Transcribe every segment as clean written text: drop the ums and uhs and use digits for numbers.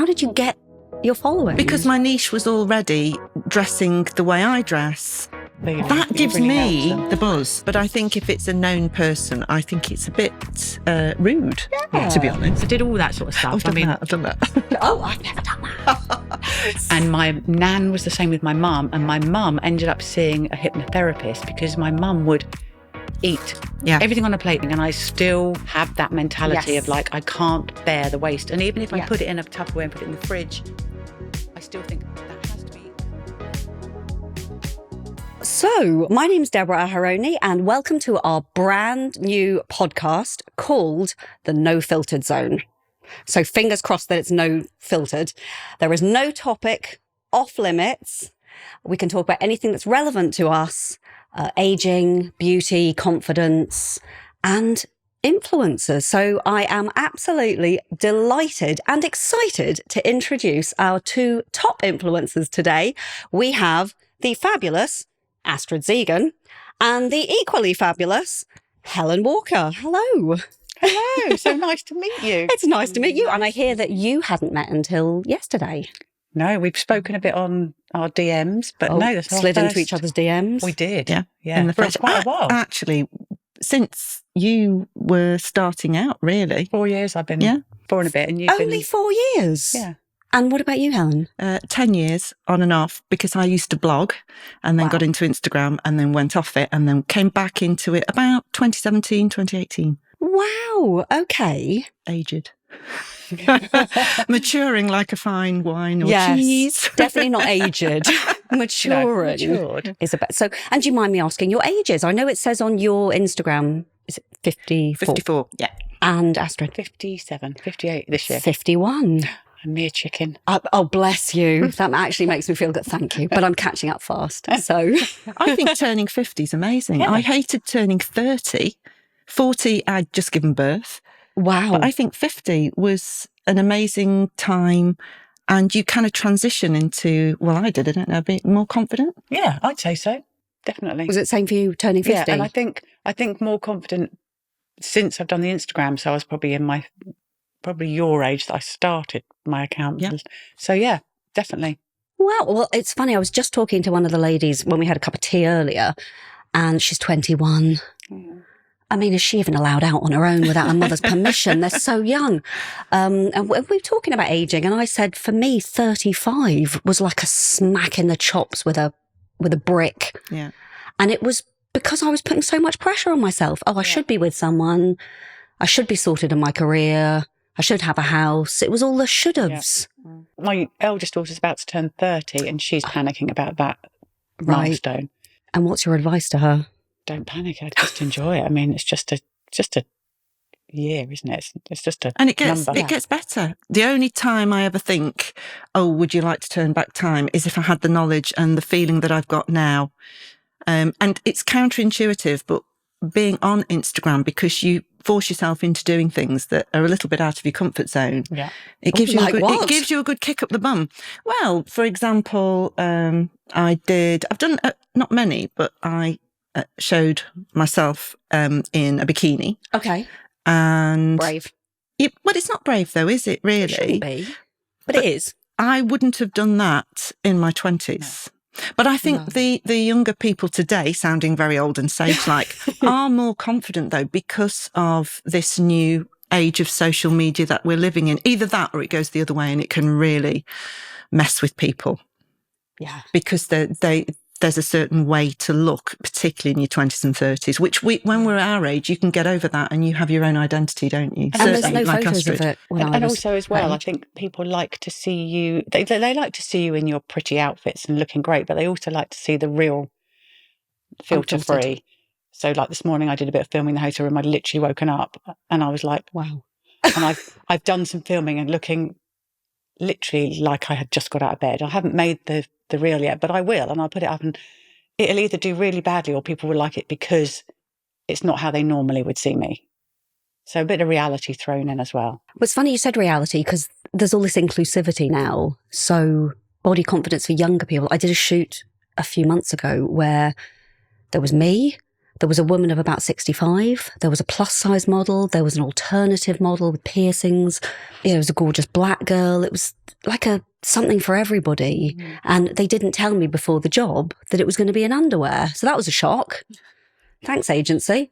How did you get your following? Because my niche was already dressing the way I dress. That gives really me helps them. the buzz. But I think if it's a known person, I think it's a bit rude, to be honest. I did all that sort of stuff. I've done that. Oh, I've never done that. And my nan was the same with my mum. And my mum ended up seeing a hypnotherapist because my mum would eat everything on a plate. And I still have that mentality of like, I can't bear the waste. And even if I put it in a Tupperware and put it in the fridge, I still think that has to be. So, my name's Deborah Aharoni, and welcome to our brand new podcast called The No Filtered Zone. So, fingers crossed that it's no filtered. There is no topic off limits. We can talk about anything that's relevant to us, aging, beauty, confidence, and influencers. So I am absolutely delighted and excited to introduce our two top influencers today. We have the fabulous Astrid Zegan and the equally fabulous Helen Walker. Hello. Hello, so nice to meet you. It's nice to meet you. And I hear that you hadn't met until yesterday. No, we've spoken a bit on our DMs, but no, that's our slid into first- each other's DMs. We did. Yeah. In the For first quite a while. Actually, since you were starting out, really. 4 years I've been 4 and a bit. And you've Only been, 4 years? Yeah. And what about you, Helen? 10 years on and off, because I used to blog and then got into Instagram and then went off it and then came back into it about 2017, 2018. Wow. Okay. Aged. Maturing like a fine wine or Yes, cheese. definitely not aged. Maturing. matured. Is about. So, and do you mind me asking your ages? I know it says on your Instagram, is it 54? 54, yeah. And Astrid? 57, 58 this year. 51. A mere chicken. Oh, bless you. That actually makes me feel good. Thank you. But I'm catching up fast. So, I think turning 50 is amazing. I hated turning 30. 40, I'd just given birth. wow. But I think 50 was an amazing time. And you kind of transition into, well, I don't know, a bit more confident. Yeah, I'd say so. Definitely. Was it the same for you turning 50? Yeah, and I think more confident since I've done the Instagram. So I was probably in probably your age that I started my account. Yeah. So yeah, definitely. Wow. Well, it's funny. I was just talking to one of the ladies when we had a cup of tea earlier, and she's 21. I mean, is she even allowed out on her own without her mother's permission? They're so young. And we were talking about aging, and I said, for me, 35 was like a smack in the chops with a brick. Yeah. And it was because I was putting so much pressure on myself. Oh, I should be with someone. I should be sorted in my career. I should have a house. It was all the should-haves. Yeah. My eldest daughter's about to turn 30 and she's panicking about that Right. milestone. And what's your advice to her? Don't panic. I just enjoy it. I mean, it's just a year, isn't it? It's just a And it gets number. it gets better. The only time I ever think, oh, would you like to turn back time, is if I had the knowledge and the feeling that I've got now. And it's counterintuitive, but being on Instagram, because you force yourself into doing things that are a little bit out of your comfort zone. Yeah. It gives like what? it gives you a good kick up the bum. Well, for example, I've done not many, but I showed myself in a bikini. Okay. And Brave. Well, it's not brave though, is it really? It shouldn't be. But it is. I wouldn't have done that in my 20s. But I think the younger people today, sounding very old and sage-like, are more confident though because of this new age of social media that we're living in. Either that or it goes the other way and it can really mess with people. Yeah. Because there's a certain way to look, particularly in your 20s and 30s, which when we're our age, you can get over that and you have your own identity, don't you? And there's no photos of it. And also as well, I think people like to see you, they like to see you in your pretty outfits and looking great, but they also like to see the real filter free. So like this morning I did a bit of filming in the hotel room. I'd literally woken up and I was like, wow. And I've done some filming and looking literally like I had just got out of bed. I haven't made the reel yet, but I will, and I'll put it up and it'll either do really badly or people will like it because it's not how they normally would see me. So a bit of reality thrown in as well. Well, it's funny you said reality because there's all this inclusivity now. So body confidence for younger people. I did a shoot a few months ago where there was me, There was a woman of about 65. There was a plus size model. There was an alternative model with piercings. There was a gorgeous black girl. It was like something for everybody. And they didn't tell me before the job that it was going to be in underwear. So that was a shock. Thanks, agency.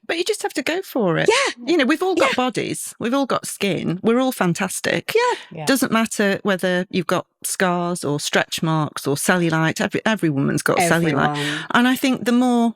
But you just have to go for it. Yeah. We've all got bodies. We've all got skin. We're all fantastic. Yeah. Doesn't matter whether you've got scars or stretch marks or cellulite. Every woman's got cellulite. And I think the more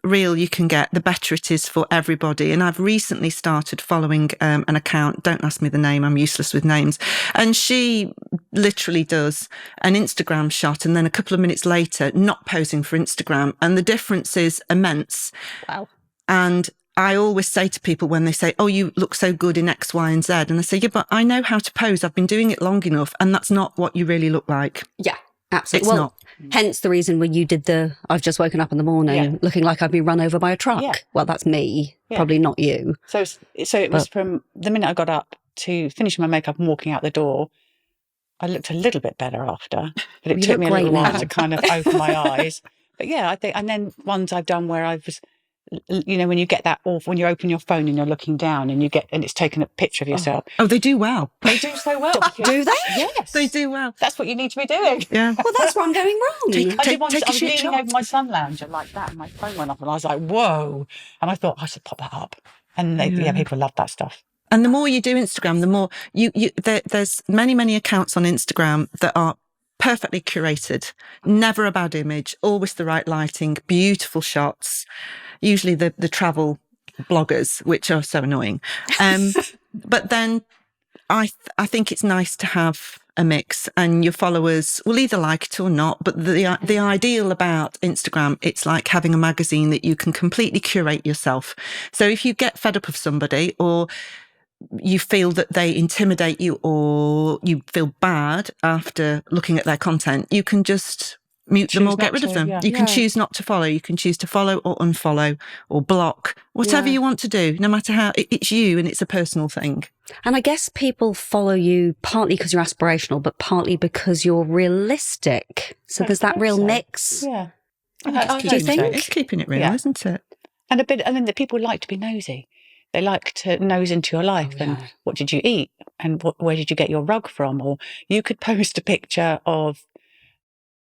real you can get, the better it is for everybody. And I've recently started following an account. Don't ask me the name. I'm useless with names. And she literally does an Instagram shot and then a couple of minutes later, not posing for Instagram. And the difference is immense. Wow. And I always say to people when they say, oh, you look so good in X, Y, and Z. And I say, yeah, but I know how to pose. I've been doing it long enough. And that's not what you really look like. Yeah, absolutely. It's not. Hence the reason when you did I've just woken up in the morning looking like I've been run over by a truck. Yeah. Well, that's me, probably not you. So it was from the minute I got up to finishing my makeup and walking out the door. I looked a little bit better after, but it took me a little while to kind of open my eyes. But yeah, I think, and then ones I've done where I was, when you get that off, when you open your phone and you're looking down and it's taken a picture of yourself. Oh, they do well. They do so well. Do they? Yes. They do well. That's what you need to be doing. Yeah. Well, that's where I'm going wrong. I was leaning over my sun lounger like that and my phone went off and I was like, whoa. And I thought, I should pop that up. And people love that stuff. And the more you do Instagram, the more there's many accounts on Instagram that are perfectly curated, never a bad image, always the right lighting, beautiful shots, usually the travel bloggers, which are so annoying. But then I think it's nice to have a mix, and your followers will either like it or not. But the ideal about Instagram, it's like having a magazine that you can completely curate yourself. So if you get fed up of somebody or you feel that they intimidate you or you feel bad after looking at their content, you can just mute them or get rid of them. You can choose not to follow. You can choose to follow or unfollow or block, whatever you want to do, no matter how. It's you and it's a personal thing. And I guess people follow you partly because you're aspirational, but partly because you're realistic. So there's that real mix. Yeah. Do you think? It's keeping it real, isn't it? And then the people like to be nosy. They like to nose into your life and what did you eat and where did you get your rug from? Or you could post a picture of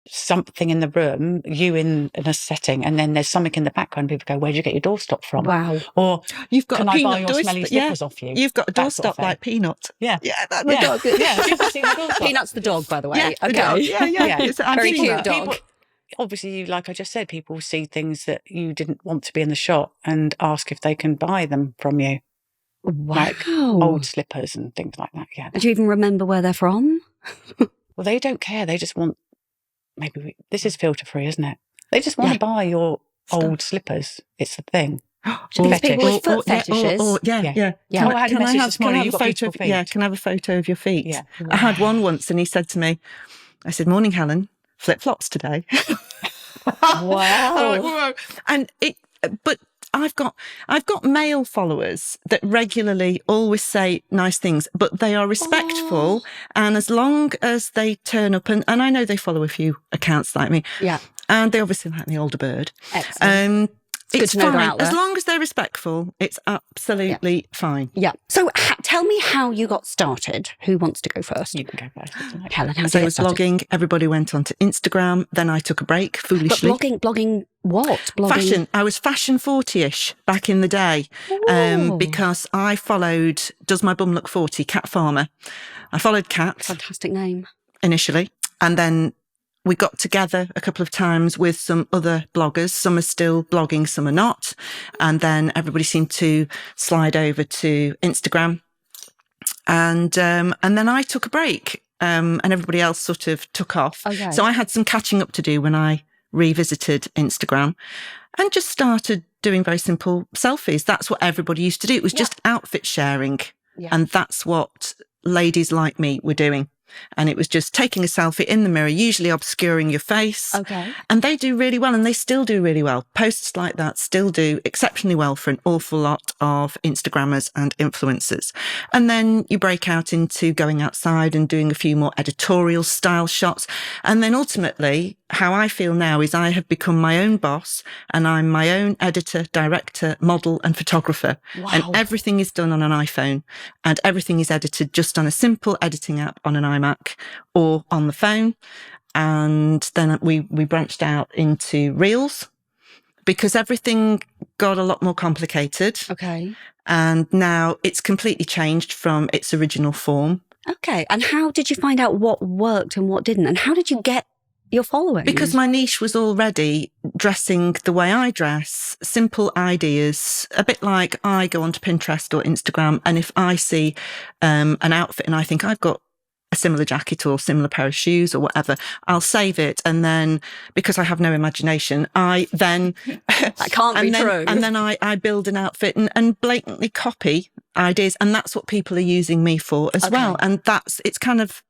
something in the room, you in a setting, and then there's something in the background. People go, where did you get your doorstop from? Wow. Or you've got can a I buy peanut your smelly slippers off you? You've got a doorstop like Peanut. Yeah. Yeah, that's the dog. Yeah. Peanut's the dog, by the way. Yeah, okay. the dog. Yeah. It's a very cute dog. People, obviously, like I just said, people see things that you didn't want to be in the shop and ask if they can buy them from you. Wow. Like old slippers and things like that. Yeah. Do you even remember where they're from? Well, they don't care. They just want, this is filter free, isn't it? They just want to buy your old slippers. It's the thing. People with foot fetishes. Yeah. Can I have a photo of, can I have a photo of your feet? Yeah. I had one once and he said to me, I said, morning, Helen, flip-flops today. Wow. And but I've got male followers that regularly always say nice things, but they are respectful. And as long as they turn up, and I know they follow a few accounts like me. Yeah. And they obviously like the older bird. Excellent. It's fine. As long as they're respectful, it's absolutely fine. Yeah. So tell me how you got started. Who wants to go first? You can go first. Helen, how did So you I get was started? blogging. Everybody went onto Instagram. Then I took a break, foolishly. But blogging what? Fashion. I was fashion 40-ish back in the day because I followed Does My Bum Look 40, Cat Farmer. I followed Cat. Fantastic name. Initially. And then we got together a couple of times with some other bloggers. Some are still blogging, some are not. And then everybody seemed to slide over to Instagram. And then I took a break, and everybody else sort of took off. Okay. So I had some catching up to do when I revisited Instagram and just started doing very simple selfies. That's what everybody used to do. It was just outfit sharing. Yeah. And that's what ladies like me were doing. And it was just taking a selfie in the mirror, usually obscuring your face. Okay. And they do really well, and they still do really well. Posts like that still do exceptionally well for an awful lot of Instagrammers and influencers. And then you break out into going outside and doing a few more editorial style shots. And then ultimately, how I feel now is I have become my own boss, and I'm my own editor, director, model and photographer. Wow. And everything is done on an iPhone, and everything is edited just on a simple editing app on an iMac or on the phone. And then we branched out into Reels because everything got a lot more complicated. Okay. And now it's completely changed from its original form. Okay. And how did you find out what worked and what didn't? And how did you get your following? Because my niche was already dressing the way I dress, simple ideas, a bit like I go onto Pinterest or Instagram, and if I see an outfit and I think I've got a similar jacket or similar pair of shoes or whatever, I'll save it. And then because I have no imagination, I then... That can't be true. And then I build an outfit and blatantly copy ideas. And that's what people are using me for as well. And it's kind of...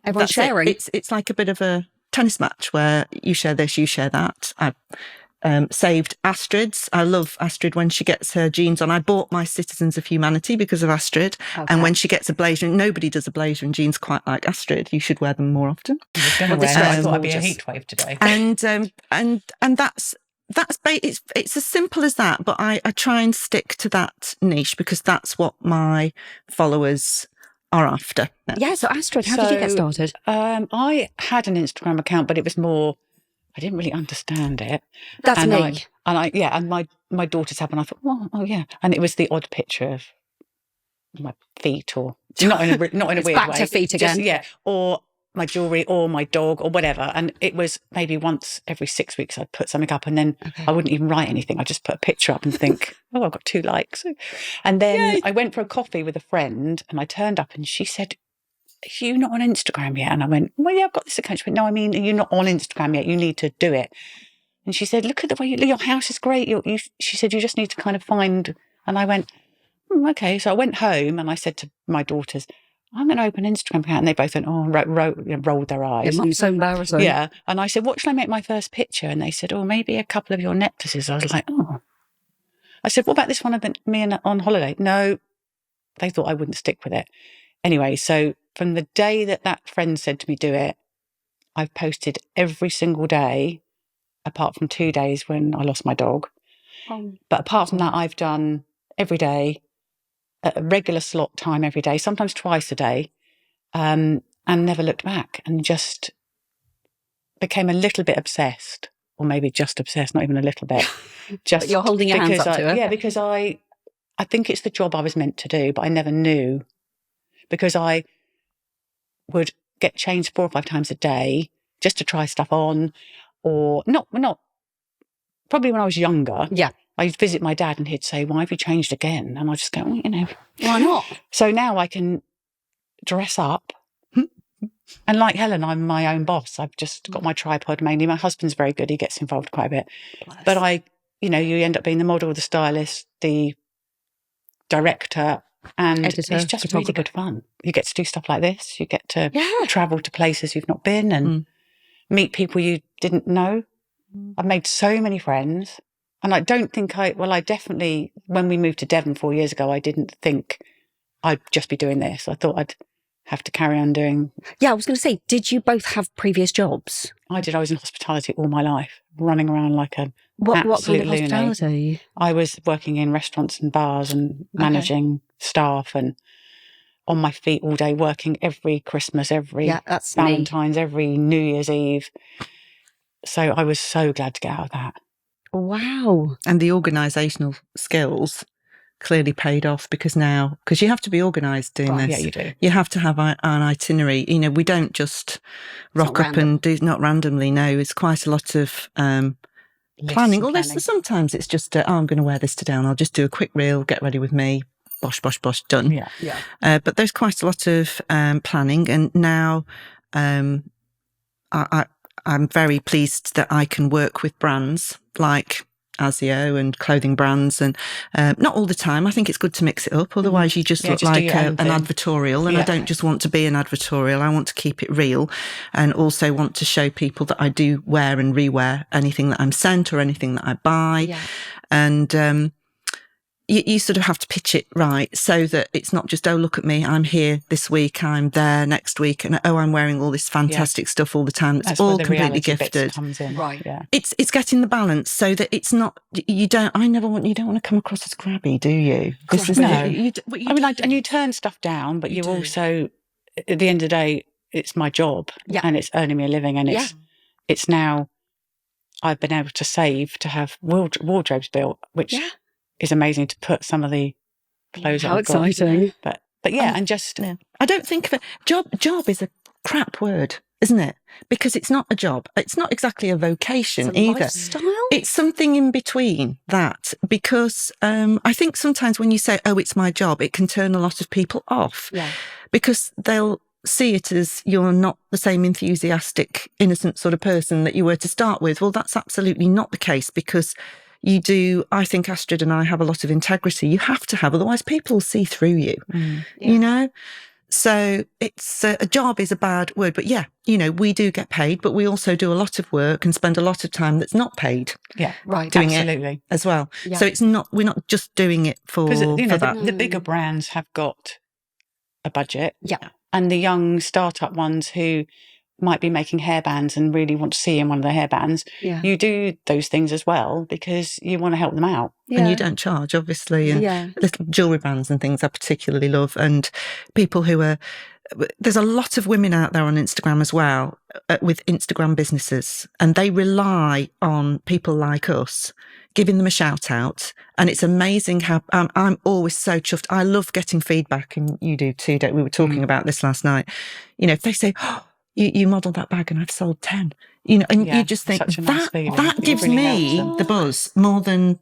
Everyone's sharing. It's like a bit of a tennis match where you share this, you share that. I saved Astrid's. I love Astrid when she gets her jeans on. I bought my Citizens of Humanity because of Astrid. Okay. And when she gets a blazer, nobody does a blazer and jeans quite like Astrid. You should wear them more often. I thought I'd be a heat wave today. And that's it's as simple as that. But I try and stick to that niche because that's what my followers are after. Yeah. So Astrid, how did you get started? I had an Instagram account, but it was more, I didn't really understand it. That's and me. And my daughters had one. I thought, oh yeah, and it was the odd picture of my feet, or not in a weird way. Back to feet again. Just, or my jewelry, or my dog, or whatever. And it was maybe once every 6 weeks I'd put something up, and then I wouldn't even write anything. I just put a picture up and think, oh, I've got 2 likes. And then I went for a coffee with a friend, and I turned up, and she said, "Are you not on Instagram yet?" And I went, "Well, yeah, I've got this account." She went, "No, I mean, you're not on Instagram yet. You need to do it." And she said, "Look at the way your house is great." She said, "You just need to kind of find." And I went, "Okay." So I went home and I said to my daughters, "I'm going to open an Instagram account." And they both went, rolled their eyes. Mum's so embarrassing. Yeah. And I said, "What should I make my first picture?" And they said, "Oh, maybe a couple of your necklaces." I was like, "Oh." I said, "What about this one of me on holiday?" No, they thought I wouldn't stick with it. Anyway, so from the day that friend said to me, "Do it," I've posted every single day, apart from 2 days when I lost my dog. But apart from that, I've done every day, at a regular slot time every day, sometimes twice a day, and never looked back, and just became a little bit obsessed, or maybe just obsessed, not even a little bit. Just but you're holding your hands up to it. Yeah, because I think it's the job I was meant to do, but I never knew, because I would get changed 4 or 5 times a day just to try stuff on, or not. Probably when I was younger, I'd visit my dad and he'd say, "Why have you changed again?" And I'd just go, "Well, why not?" So now I can dress up. And like Helen, I'm my own boss. I've just got my tripod mainly. My husband's very good. He gets involved quite a bit. Bless. But you end up being the model, the stylist, the director, and editor, it's just really good fun. You get to do stuff like this. You get to travel to places you've not been and meet people you didn't know. I've made so many friends. And I don't think I definitely, when we moved to Devon 4 years ago, I didn't think I'd just be doing this. I thought I'd have to carry on doing. Yeah, I was going to say, did you both have previous jobs? I did. I was in hospitality all my life, running around like a What kind of hospitality? I was working in restaurants and bars and managing staff and on my feet all day, working every Christmas, every Valentine's, every New Year's Eve. So I was so glad to get out of that. Wow. And the organisational skills clearly paid off because you have to be organised doing this. Yeah, you do. You have to have an itinerary. We don't just rock up and do not randomly. No, it's quite a lot of planning. Although sometimes it's just, I'm going to wear this today and I'll just do a quick reel, get ready with me, bosh, bosh, bosh, done. Yeah. But there's quite a lot of planning. And now I'm very pleased that I can work with brands like Azio and clothing brands, and not all the time. I think it's good to mix it up. Otherwise, you just look like an advertorial, and I don't just want to be an advertorial. I want to keep it real, and also want to show people that I do wear and rewear anything that I'm sent or anything that I buy, and. You sort of have to pitch it right so that it's not just, oh, look at me, I'm here this week, I'm there next week, and oh, I'm wearing all this fantastic stuff all the time. It's all completely gifted. Comes in. Right. Yeah. It's getting the balance so that it's not, you don't want to come across as grabby, do you? And you turn stuff down, but you also, at the end of the day, it's my job and it's earning me a living, and it's now I've been able to save to have wardrobes built, which is amazing, to put some of the clothes How exciting. But and just... I don't think of it... Job is a crap word, isn't it? Because it's not a job. It's not exactly a vocation it's a either. Lifestyle? It's something in between that, because I think sometimes when you say, oh, it's my job, it can turn a lot of people off. Yeah. Because they'll see it as you're not the same enthusiastic, innocent sort of person that you were to start with. Well, that's absolutely not the case, because you do, I think Astrid and I have a lot of integrity. You have to have, otherwise people will see through you, you know? So it's a job is a bad word, but we do get paid, but we also do a lot of work and spend a lot of time that's not paid. Yeah, right. Doing Absolutely. it as well. Yeah. So we're not just doing it for that. The bigger brands have got a budget. Yeah. And the young startup ones who might be making hairbands and really want to see in one of their hairbands, you do those things as well because you want to help them out. Yeah. And you don't charge, obviously. And little jewellery brands and things I particularly love. And people who are... There's a lot of women out there on Instagram as well with Instagram businesses, and they rely on people like us giving them a shout out. And it's amazing how I'm always so chuffed. I love getting feedback, and you do too, Dave. We were talking about this last night. If they say, oh, you modelled that bag and I've sold 10, and you just think that gives really me the buzz more than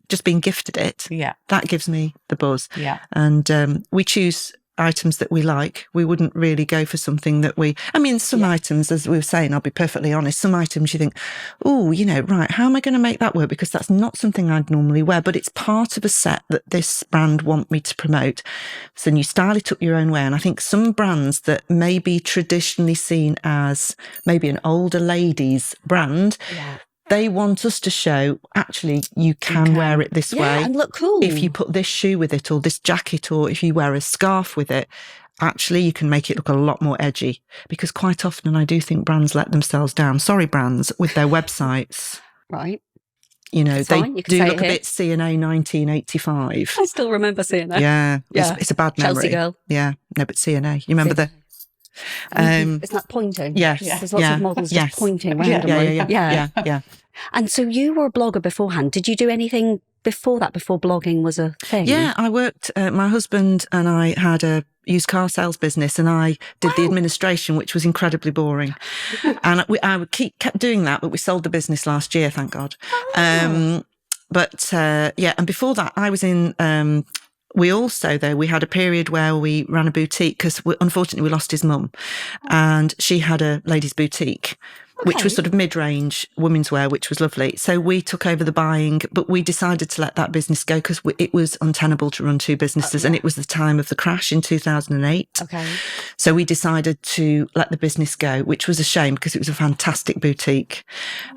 just being gifted it. Yeah. That gives me the buzz. Yeah. And we choose items that we like. We wouldn't really go for something that some items, as we were saying, I'll be perfectly honest, some items you think, oh, right, how am I going to make that work? Because that's not something I'd normally wear, but it's part of a set that this brand want me to promote. So then you style it up your own way. And I think some brands that may be traditionally seen as maybe an older ladies brand, they want us to show, actually, you can wear it this way. And look cool. If you put this shoe with it, or this jacket, or if you wear a scarf with it, actually, you can make it look a lot more edgy. Because quite often, and I do think brands let themselves down, sorry brands, with their websites. Right. They do look a bit CNA 1985. I still remember CNA. Yeah. It's a bad memory. Chelsea girl. Yeah. No, but CNA. You remember CNA. Isn't that pointing? Yes. There's lots of models just pointing randomly. Yeah. And so you were a blogger beforehand. Did you do anything before that, before blogging was a thing? Yeah, I worked, my husband and I had a used car sales business, and I did the administration, which was incredibly boring. And I kept doing that, but we sold the business last year, thank God. And before that I was in... we had a period where we ran a boutique because unfortunately we lost his mum, and she had a ladies' boutique, which was sort of mid-range women's wear, which was lovely. So we took over the buying, but we decided to let that business go because it was untenable to run two businesses. And it was the time of the crash in 2008. Okay. So we decided to let the business go, which was a shame because it was a fantastic boutique.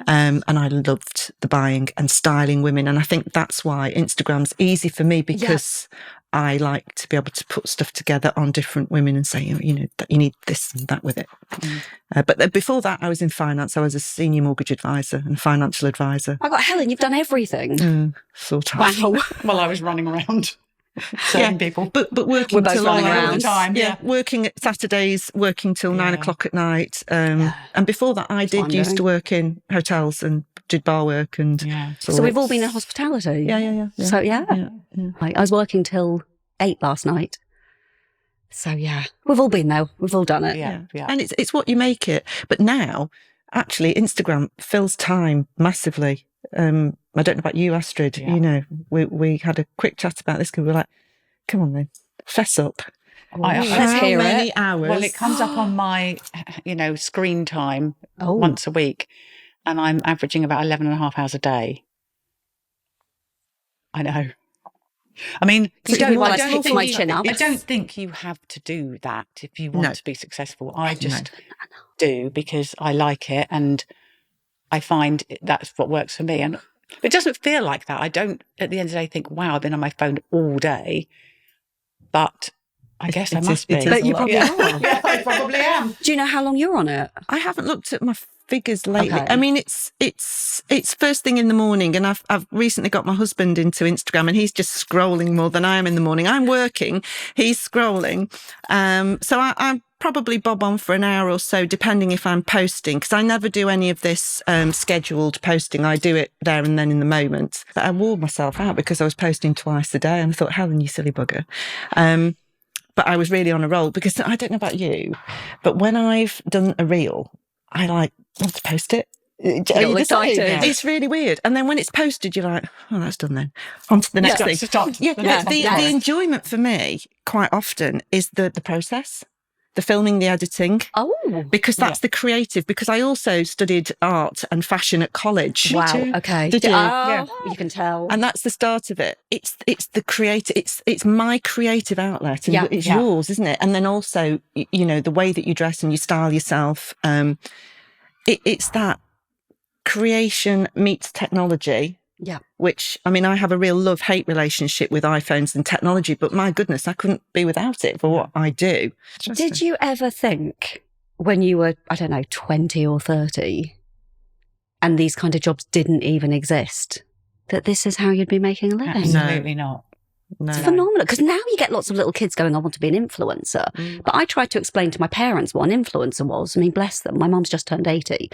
And I loved the buying and styling women. And I think that's why Instagram's easy for me, because I like to be able to put stuff together on different women and say, that you need this and that with it. But before that, I was in finance. I was a senior mortgage advisor and financial advisor. I got Helen, you've done everything. Sort of. Wow. Well, I was running around serving people. But working We're both till running all around. the time. Yeah, working at Saturdays, working till 9 o'clock at night. And before that, I used to work in hotels and did bar work. And so we've all been in hospitality. Yeah. So I was working till 8 last night. So we've all been there. We've all done it. Yeah. And it's what you make it. But now, actually, Instagram fills time massively. I don't know about you, Astrid. Yeah. We had a quick chat about this because we were like, come on then, fess up. Let's hear How many it. hours? Well, it comes up on my, screen time once a week. and I'm averaging about 11 and a half hours a day. I know. I mean, I don't think you have to do that if you want to be successful. I just do because I like it and I find that's what works for me. And it doesn't feel like that. I don't, at the end of the day, think, wow, I've been on my phone all day. But I guess I must be. But you probably are. Yeah, I probably am. Do you know how long you're on it? I haven't looked at my figures lately. Okay. I mean, it's first thing in the morning, and I've recently got my husband into Instagram, and he's just scrolling more than I am in the morning. I'm working, he's scrolling, so I'm probably bob on for an hour or so, depending if I'm posting, because I never do any of this scheduled posting. I do it there and then in the moment. But I wore myself out because I was posting twice a day, and I thought, Helen, you silly bugger. But I was really on a roll because I don't know about you, but when I've done a reel, I want to post it. You're excited. It's really weird. And then when it's posted, you're like, oh, that's done then. On to the next thing. The enjoyment for me quite often is the process. The filming, the editing. Oh. Because that's the creative. Because I also studied art and fashion at college. Wow. Okay. Did you? Yeah. You can tell. And that's the start of it. It's the creative. It's my creative outlet, and it's yours, isn't it? And then also, the way that you dress and you style yourself. It's that creation meets technology. Yeah. Which, I mean, I have a real love-hate relationship with iPhones and technology, but my goodness, I couldn't be without it for what I do. Did you ever think when you were, 20 or 30, and these kind of jobs didn't even exist, that this is how you'd be making a living? Absolutely not. No. It's phenomenal, because now you get lots of little kids going, I want to be an influencer. But I tried to explain to my parents what an influencer was. I mean, bless them. My mum's just turned 80.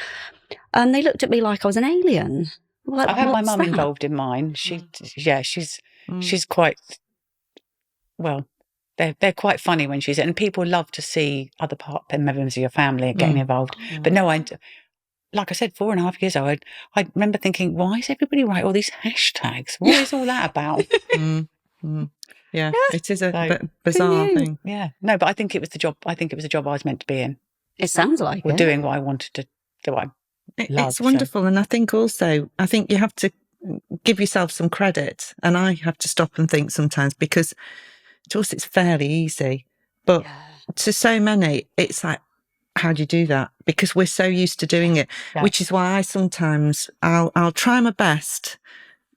And they looked at me like I was an alien. Like, I've had my mum involved in mine. She's quite, well, they're quite funny when she's, and people love to see other members of your family getting involved. But no, like I said, 4.5 years old, I remember thinking, why does everybody write all these hashtags? What is all that about? Yeah, it is a bizarre thing. Yeah, no, but I think it was the job. I think it was the job I was meant to be in. It sounds like it. Or doing what I wanted to do. It's wonderful. So. And I think you have to give yourself some credit. And I have to stop and think sometimes, because to us it's fairly easy. But to so many, it's like, how do you do that? Because we're so used to doing it, which is why I sometimes, I'll try my best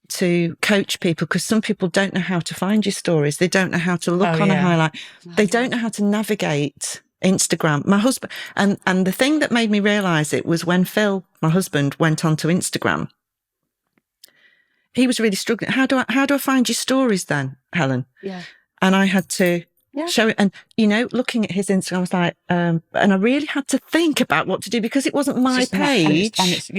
to coach people, because some people don't know how to find your stories. They don't know how to look on a highlight. They don't know how to navigate Instagram. My husband, and the thing that made me realise it was when Phil, my husband, went onto Instagram. He was really struggling. How do I find your stories then, Helen? Yeah. And I had to show it. And, looking at his Instagram, I was like, and I really had to think about what to do, because it wasn't my page. And it's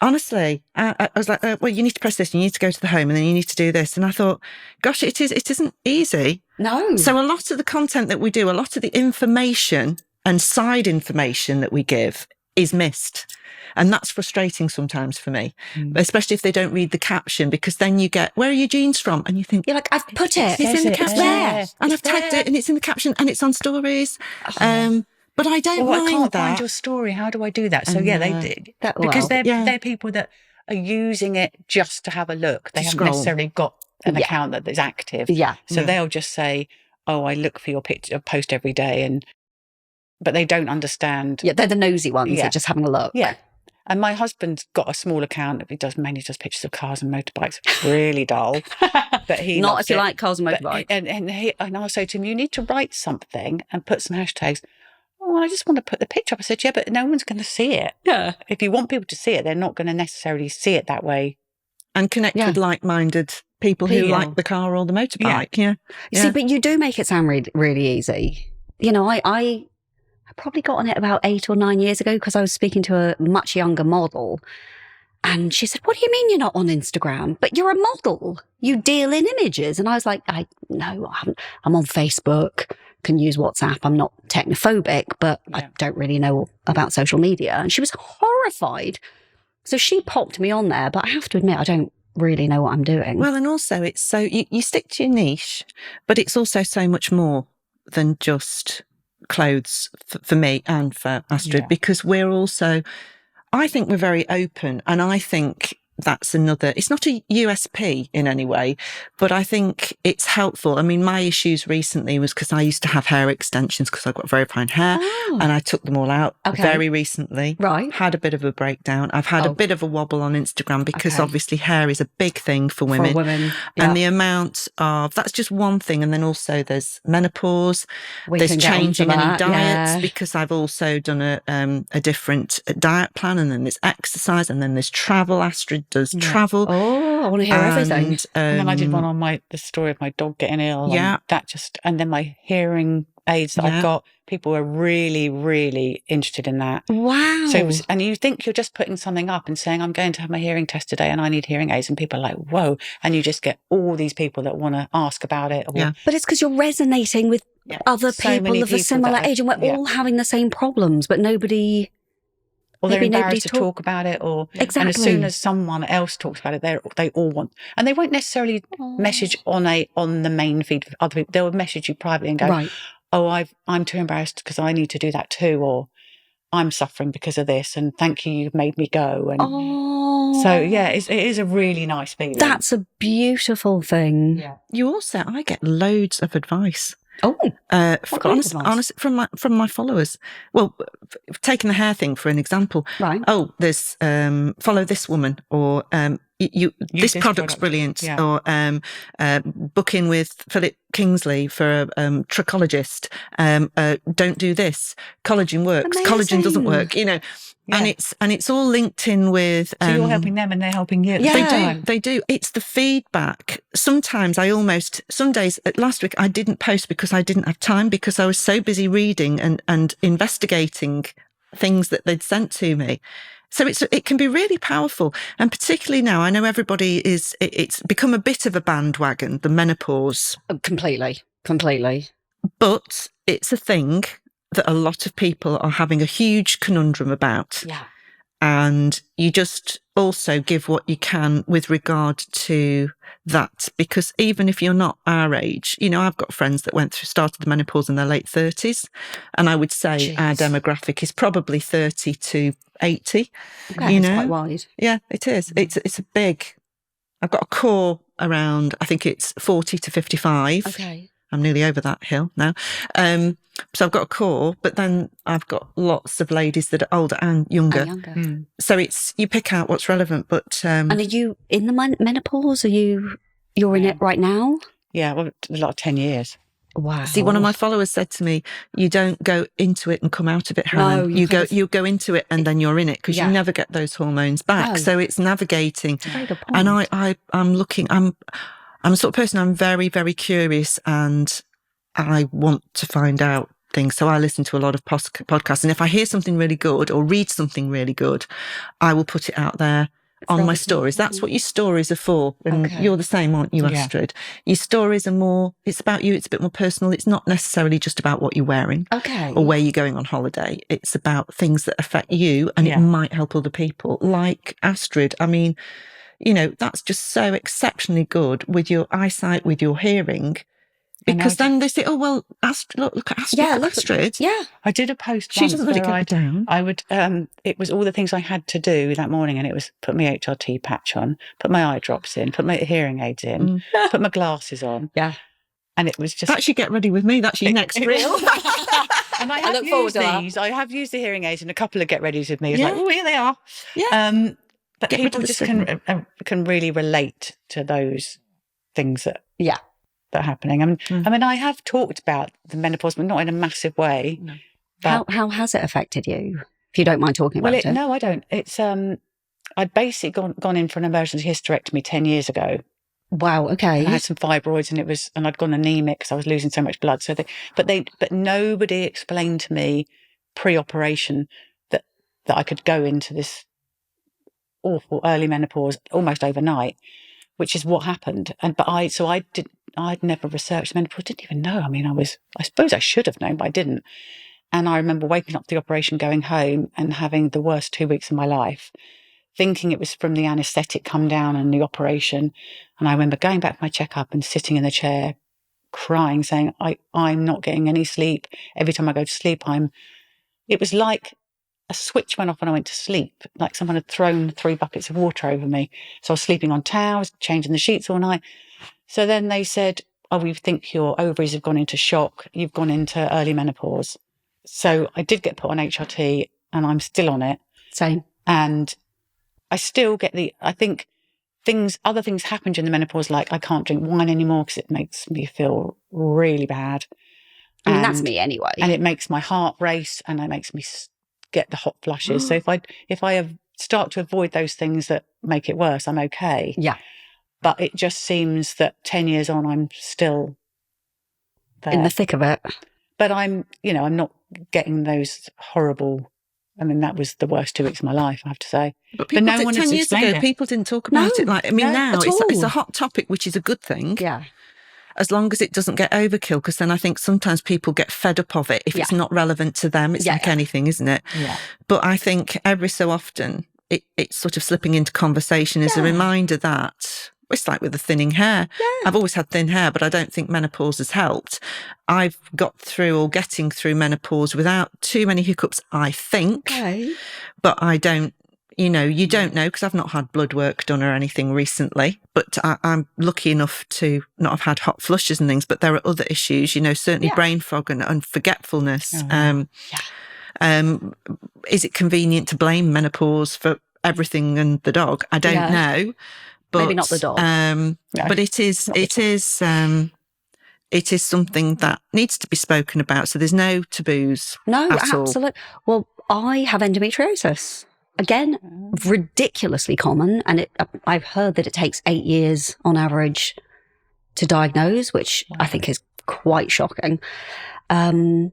Honestly, I was like, well, you need to press this, you need to go to the home, and then you need to do this. And I thought, gosh, it isn't easy. No. So a lot of the content that we do, a lot of the information and side information that we give is missed. And that's frustrating sometimes for me, especially if they don't read the caption, because then you get, where are your jeans from? And you think, you're like, I've put it. It's in the caption. And I've tagged it, and it's in the caption, and it's on stories. But I don't mind I can't that. find your story. How do I do that? So they did. Because they're people that are using it just to have a look. They haven't necessarily got an account that is active. Yeah. So they'll just say, oh, I look for your picture, post every day. But they don't understand. Yeah, they're the nosy ones that are just having a look. Yeah. And my husband's got a small account. He mainly does pictures of cars and motorbikes. Really dull. But he not if you like cars and motorbikes. And I'll say to him, you need to write something and put some hashtags. Oh, I just want to put the picture up. I said, yeah, but no one's going to see it. Yeah. If you want people to see it, they're not going to necessarily see it that way. And connect with like-minded people who like the car or the motorbike. Yeah. See, but you do make it sound really, really easy. I probably got on it about 8 or 9 years ago, because I was speaking to a much younger model. And she said, what do you mean you're not on Instagram? But you're a model. You deal in images. And I was like, no, I haven't. I'm on Facebook. Can use WhatsApp. I'm not technophobic, but I don't really know about social media. And she was horrified. So she popped me on there, but I have to admit, I don't really know what I'm doing. Well, and also it's so, you stick to your niche, but it's also so much more than just clothes for me and for Astrid, because we're also, I think we're very open, and I think that's another, it's not a USP in any way, but I think it's helpful. I mean, my issues recently was because I used to have hair extensions because I've got very fine hair, and I took them all out very recently. Right. Had a bit of a breakdown. I've had a bit of a wobble on Instagram because obviously hair is a big thing for women. And the amount of, that's just one thing. And then also there's menopause, there's changing any diets because I've also done a different diet plan, and then there's exercise, and then there's travel. Astrid does travel. Oh, I want to hear everything. And then I did one on the story of my dog getting ill. Yeah. And then my hearing aids that I've got, people were really, really interested in that. Wow. So and you think you're just putting something up and saying, I'm going to have my hearing test today and I need hearing aids. And people are like, whoa. And you just get all these people that want to ask about it. But it's because you're resonating with other people of a similar age, and we're all having the same problems, but nobody... Or they're embarrassed to talk about it, and as soon as someone else talks about it, they all want, and they won't necessarily message on the main feed of other people. They'll message you privately and go, "Oh, I'm too embarrassed because I need to do that too," or "I'm suffering because of this, and thank you, you've made me go." And so it is a really nice feeling. That's a beautiful thing. Yeah. I get loads of advice. Honestly, from my followers. Well, taking the hair thing for an example. Right. Oh, there's follow this woman, or this product's brilliant, or book in with Philip Kingsley for a trichologist. Don't do this. Collagen works. Amazing. Collagen doesn't work. And it's all linked in with. So you're helping them and they're helping you. Yeah, they do. It's the feedback. Sometimes some days, last week I didn't post because I didn't have time, because I was so busy reading and investigating things that they'd sent to me. So it can be really powerful. And particularly now, I know it's become a bit of a bandwagon, the menopause. Completely. But it's a thing that a lot of people are having a huge conundrum about. Yeah. And you just also give what you can with regard to that, because even if you're not our age, I've got friends that started the menopause in their late 30s. And I would say our demographic is probably 30 to 80. Okay, it's quite wide. Yeah, it is. It's a big, I've got a core around, I think it's 40 to 55. Okay. I'm nearly over that hill now. So I've got a core, but then I've got lots of ladies that are older and younger. So you pick out what's relevant. But and are you in the menopause? You're in it right now? Yeah, well, a lot of 10 years. Wow. See, one of my followers said to me, "You don't go into it and come out of it, Helen. No, you go into it and then you're in it, because you never get those hormones back." So it's navigating. That's a very good point. And I'm looking. I'm the sort of person, I'm very, very curious, and I want to find out things. So I listen to a lot of podcasts, and if I hear something really good or read something really good, I will put it out there on my stories. That's what your stories are for. And you're the same, aren't you, Astrid? Your stories are more, it's about you, it's a bit more personal. It's not necessarily just about what you're wearing or where you're going on holiday. It's about things that affect you, and it might help other people. Like Astrid, I mean, that's just so exceptionally good with your eyesight, with your hearing. Because then they say, "Oh well, look at Astrid." Yeah, Astrid. Yeah, I did a post. She doesn't really get down. I would. It was all the things I had to do that morning, and it was put my HRT patch on, put my eye drops in, put my hearing aids in, put my glasses on. Yeah, and it was just. That's your get ready with me. That's your next reel. And I look forward to these. I have used the hearing aids and a couple of get readies with me. It's like, oh, here they are. Yeah. But people just can really relate to those things that are happening. I mean, I have talked about the menopause, but not in a massive way. No. How has it affected you? If you don't mind talking about it. No, I don't. It's I'd basically gone in for an emergency hysterectomy 10 years ago. Wow. Okay. And I had some fibroids, and I'd gone anemic because I was losing so much blood. So but nobody explained to me pre-operation that I could go into this awful early menopause almost overnight, which is what happened. I'd never researched menopause, didn't even know. I mean, I suppose I should have known, but I didn't. And I remember waking up to the operation, going home and having the worst 2 weeks of my life, thinking it was from the anaesthetic come down and the operation. And I remember going back for my checkup and sitting in the chair, crying, saying, I'm not getting any sleep. Every time I go to sleep, it was like a switch went off when I went to sleep, like someone had thrown 3 buckets of water over me. So I was sleeping on towels, changing the sheets all night. So then they said, oh, we think your ovaries have gone into shock. You've gone into early menopause. So I did get put on HRT and I'm still on it. Same. And I still get I think other things happen during the menopause, like I can't drink wine anymore because it makes me feel really bad. I mean, that's me anyway. And it makes my heart race and it makes me get the hot flushes. So if I start to avoid those things that make it worse, I'm okay. Yeah. But it just seems that 10 years on, I'm still there. In the thick of it. But I'm not getting those horrible, I mean, that was the worst 2 weeks of my life, I have to say. But no one 10 years ago, people didn't talk about it. Like, I mean, now it's a hot topic, which is a good thing. Yeah. As long as it doesn't get overkill, because then I think sometimes people get fed up of it. If it's not relevant to them, it's like anything, isn't it? Yeah. But I think every so often, it's sort of slipping into conversation as a reminder that it's like with the thinning hair. Yeah. I've always had thin hair, but I don't think menopause has helped. I've got through or getting through menopause without too many hiccups, I think. Okay. But I don't, you don't know because I've not had blood work done or anything recently. But I'm lucky enough to not have had hot flushes and things. But there are other issues, certainly brain fog and forgetfulness. Is it convenient to blame menopause for everything and the dog? I don't know. But, maybe not the dog. But it is something that needs to be spoken about. So there's no taboos. No, at absolutely. all. Well, I have endometriosis. Again, ridiculously common. And I've heard that it takes 8 years on average to diagnose, which I think is quite shocking. But I'm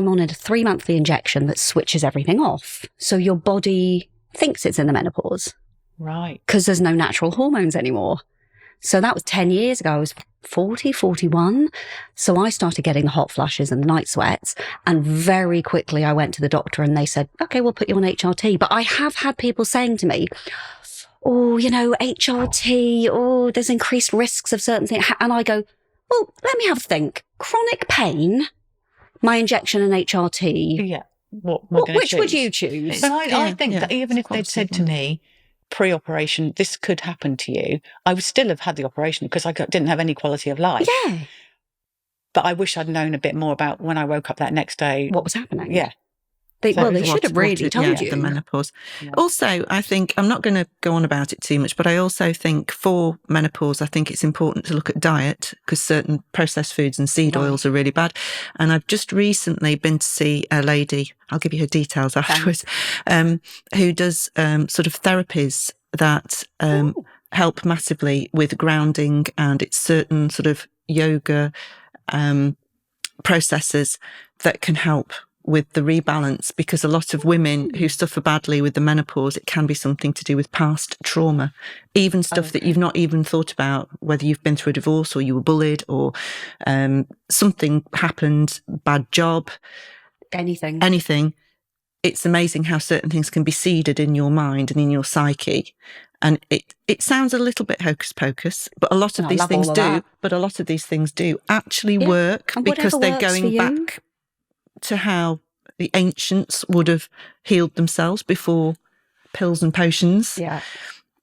on a 3-monthly injection that switches everything off. So your body thinks it's in the menopause. Right. Because there's no natural hormones anymore. So that was 10 years ago. I was 40, 41. So I started getting the hot flushes and the night sweats. And very quickly I went to the doctor and they said, okay, we'll put you on HRT. But I have had people saying to me, oh, HRT, there's increased risks of certain things. And I go, well, let me have a think. Chronic pain, my injection and HRT. Yeah. Which would you choose? But I think that even if they'd said to me, pre-operation, this could happen to you, I would still have had the operation because I didn't have any quality of life. Yeah. But I wish I'd known a bit more about when I woke up that next day. What was happening? Yeah. They should have really told you. The menopause. Yeah. Also, I think, I'm not going to go on about it too much, but I also think for menopause, I think it's important to look at diet because certain processed foods and seed oils are really bad. And I've just recently been to see a lady, I'll give you her details afterwards, who does sort of therapies that help massively with grounding, and it's certain sort of yoga processes that can help with the rebalance, because a lot of women who suffer badly with the menopause, it can be something to do with past trauma, even stuff that you've not even thought about, whether you've been through a divorce or you were bullied or something happened, bad job, anything. It's amazing how certain things can be seeded in your mind and in your psyche. And it sounds a little bit hocus pocus, but a lot of these things do. But a lot of these things do actually work because they're going back to how the ancients would have healed themselves before pills and potions. Yeah.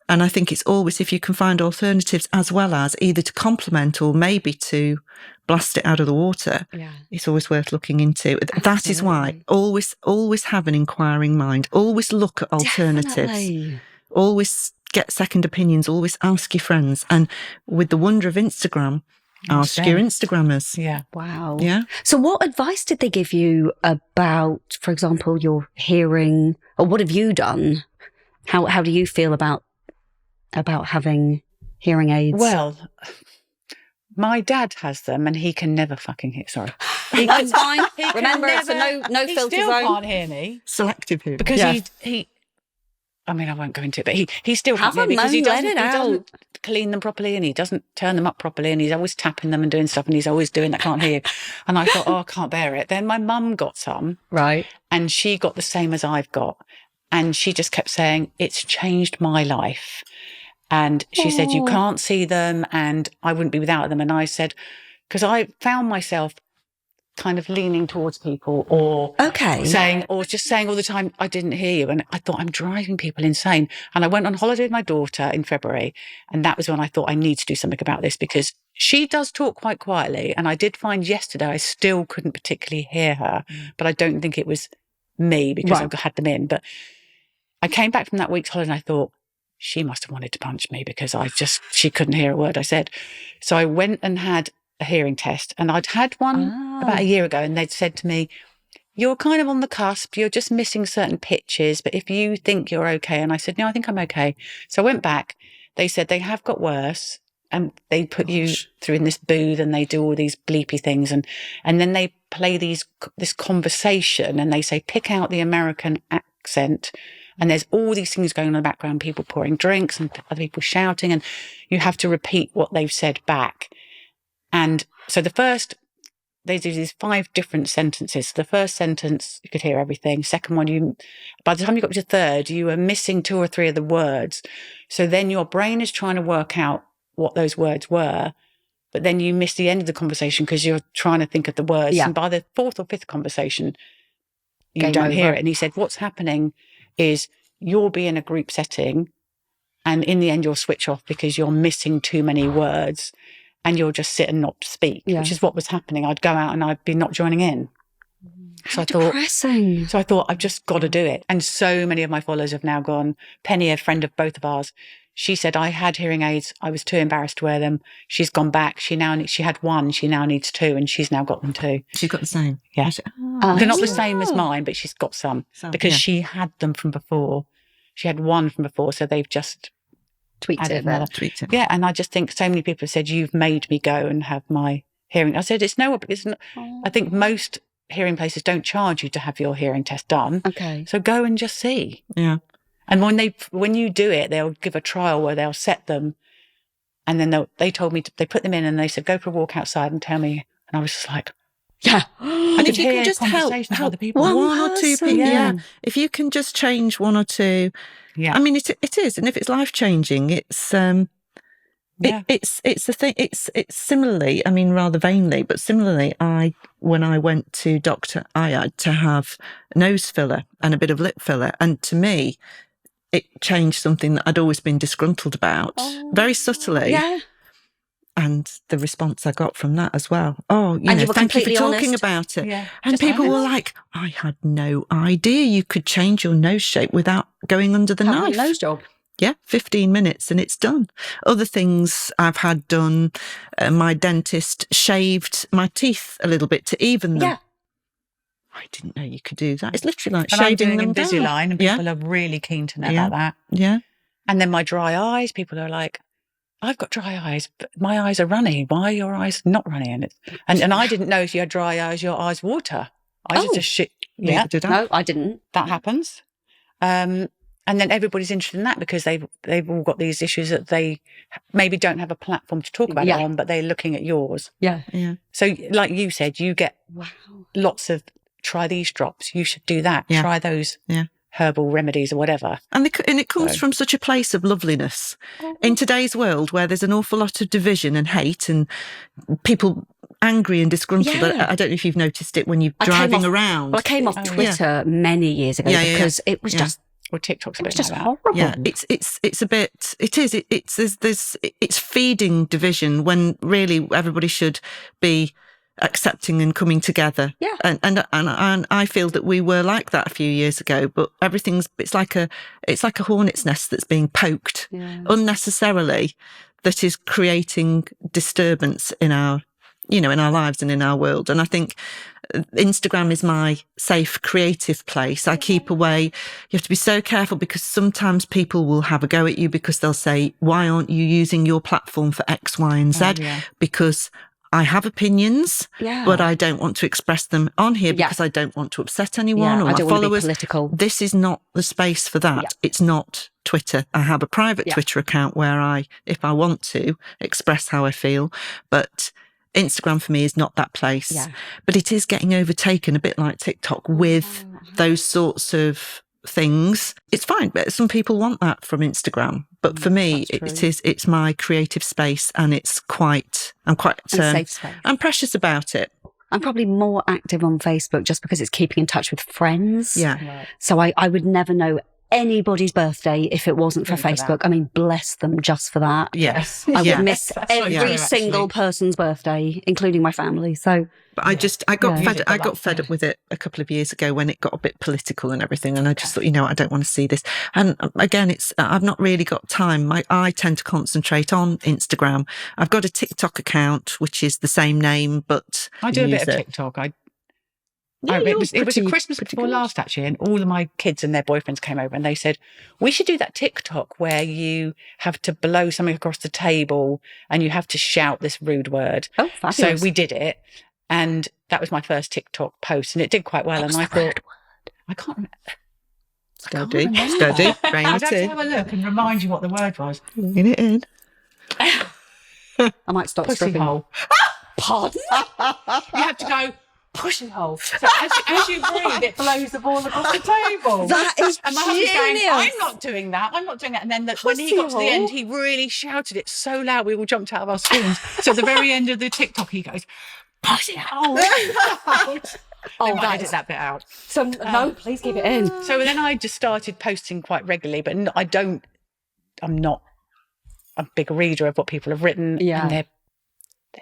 And I think it's always, if you can find alternatives as well as either to complement or maybe to blast it out of the water, it's always worth looking into. Absolutely. That is why always have an inquiring mind. Always look at alternatives. Definitely. Always get second opinions. Always ask your friends. And with the wonder of Instagram, ask your Instagrammers. Yeah. Wow. Yeah. So what advice did they give you about, for example, your hearing, or what have you done? How do you feel about having hearing aids? Well, my dad has them and he can never fucking hear. Sorry. That's fine. Remember, it's a no filter zone. He still zone. can't hear me. Selective hearing. Because he I mean, I won't go into it, but he still can't hear me because he doesn't clean them properly and he doesn't turn them up properly and he's always tapping them and doing stuff and he's always doing that, can't hear you. And I thought, I can't bear it. Then my mum got some. Right. And she got the same as I've got. And she just kept saying, it's changed my life. And she said, you can't see them and I wouldn't be without them. And I said, because I found myself kind of leaning towards people or just saying all the time, I didn't hear you. And I thought, I'm driving people insane. And I went on holiday with my daughter in February. And that was when I thought I need to do something about this, because she does talk quite quietly. And I did find yesterday I still couldn't particularly hear her, but I don't think it was me because I had them in. But I came back from that week's holiday and I thought, she must have wanted to punch me because she couldn't hear a word I said. So I went and had a hearing test, and I'd had one about a year ago, and they'd said to me, you're kind of on the cusp, you're just missing certain pitches, but if you think you're okay. And I said, no, I think I'm okay. So I went back. They said they have got worse, and they put you through in this booth, and they do all these bleepy things, and then they play this conversation, and they say, pick out the American accent. And there's all these things going on in the background, people pouring drinks and other people shouting, and you have to repeat what they've said back. And so they do these 5 different sentences. So the first sentence, you could hear everything. Second one, by the time you got to the third, you were missing 2 or 3 of the words. So then your brain is trying to work out what those words were, but then you miss the end of the conversation because you're trying to think of the words. Yeah. And by the 4th or 5th conversation, you don't hear it. And he said, what's happening is you'll be in a group setting, and in the end you'll switch off because you're missing too many words, and you'll just sit and not speak, which is what was happening. I'd go out and I'd be not joining in. So Depressing. I thought, I've just got to do it. And so many of my followers have now gone. Penny, a friend of both of ours, she said, I had hearing aids. I was too embarrassed to wear them. She's gone back. She had 1. She now needs 2, and she's now got them 2. She's got the same. Yeah. They're not the same as mine, but she's got some because she had them from before. She had 1 from before, so they've just tweaked it. Yeah, and I just think so many people have said, you've made me go and have my hearing. I said, it's not. I think most hearing places don't charge you to have your hearing test done. Okay. So go and just see. Yeah. And when you do it, they'll give a trial where they'll set them, and then they told me they put them in, and they said, go for a walk outside and tell me. And I was just like, yeah. And if you can just help other people. one or 2 people, if you can just change 1 or 2, I mean, it is, and if it's life changing, it's the thing. It's similarly, I mean, rather vainly, but similarly, when I went to Dr. I had to have nose filler and a bit of lip filler, and to me, it changed something that I'd always been disgruntled about, very subtly. Yeah. And the response I got from that as well. Oh, thank you for talking about it. Yeah, and people were like, I had no idea you could change your nose shape without going under the knife. Nose job. Yeah, 15 minutes and it's done. Other things I've had done, my dentist shaved my teeth a little bit to even them. Yeah. I didn't know you could do that. It's literally like shaving them down. Invisalign, and people are really keen to know about that. Yeah. And then my dry eyes, people are like, I've got dry eyes, but my eyes are runny. Why are your eyes not runny? And I didn't know if you had dry eyes, your eyes water. I just shit. Yeah. No, I didn't. That happens. And then everybody's interested in that because they've all got these issues that they maybe don't have a platform to talk about it on, but they're looking at yours. Yeah. Yeah. So like you said, you get lots of, try these drops. You should do that. Yeah. Try those herbal remedies or whatever. And it comes from such a place of loveliness. In today's world where there's an awful lot of division and hate and people angry and disgruntled. Yeah. I don't know if you've noticed it when you're driving around. Well, I came off Twitter many years ago because it was just... Well, TikTok's a bit just like horrible. Yeah, it's a bit. It is. It's feeding division when really everybody should be accepting and coming together. Yeah. And I feel that we were like that a few years ago, but it's like a hornet's nest that's being poked unnecessarily, that is creating disturbance in our lives and in our world. And I think Instagram is my safe creative place. I keep away. You have to be so careful because sometimes people will have a go at you because they'll say, why aren't you using your platform for X, Y, and Z? Because I have opinions, but I don't want to express them on here because I don't want to upset anyone or my followers. Want to be political. This is not the space for that. Yeah. It's not Twitter. I have a private Twitter account where if I want to, express how I feel, but Instagram for me is not that place. Yeah. But it is getting overtaken a bit like TikTok with those sorts of things. It's fine, but some people want that from Instagram. But for me, it's my creative space, and I'm quite safe space. I'm precious about it. I'm probably more active on Facebook just because it's keeping in touch with friends. Yeah. Right. So I would never know anybody's birthday if it wasn't for Really for Facebook. that. I mean, bless them just for that. Yes. I would Yeah. miss That's so every true, single actually. person's birthday, including my family. So But I got Yeah. fed up with it a couple of years ago when it got a bit political and everything. And I just thought, I don't want to see this. And again, I've not really got time. I tend to concentrate on Instagram. I've got a TikTok account, which is the same name, but I do a bit of TikTok. It was a Christmas before last, actually, and all of my kids and their boyfriends came over and they said, we should do that TikTok where you have to blow something across the table and you have to shout this rude word. Oh, fabulous. So we did it, and that was my first TikTok post, and it did quite well. And I thought, I can't remember. Study, rein I'd it have to in. have a look and remind you what the word was. In it in. I might stop Pussy stripping. hole. Pardon? You have to go pussy hole. So as you breathe, it blows the ball across the table. That is And my husband's going, genius. I'm not doing that. And then when he got to the end, he really shouted it so loud, we all jumped out of our skins. So at the very end of the TikTok, he goes, pussy hole. Oh, I edit that bit out. So no, please keep it in. So then I just started posting quite regularly, but I'm not a big reader of what people have written. Yeah. And they're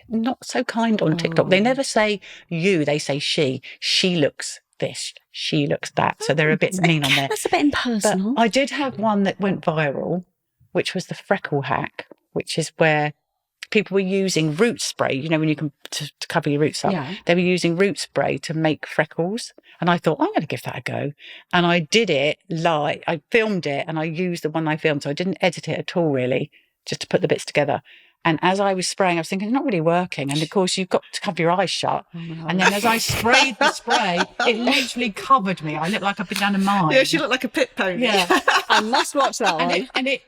not so kind on TikTok. They never say you, they say she. She looks this, she looks that. So they're a bit mean on there. That's a bit impersonal. But I did have one that went viral, which was the freckle hack, which is where people were using root spray, when you can to cover your roots up. Yeah. They were using root spray to make freckles. And I thought, I'm going to give that a go. And I did it live. I filmed it and I used the one I filmed. So I didn't edit it at all, really, just to put the bits together. And as I was spraying, I was thinking, it's not really working. And of course, you've got to cover your eyes shut. Oh, no. And then as I sprayed the spray, it literally covered me. I looked like I'd been down a mine. Yeah, she looked like a pit pony. Yeah. I must watch that one.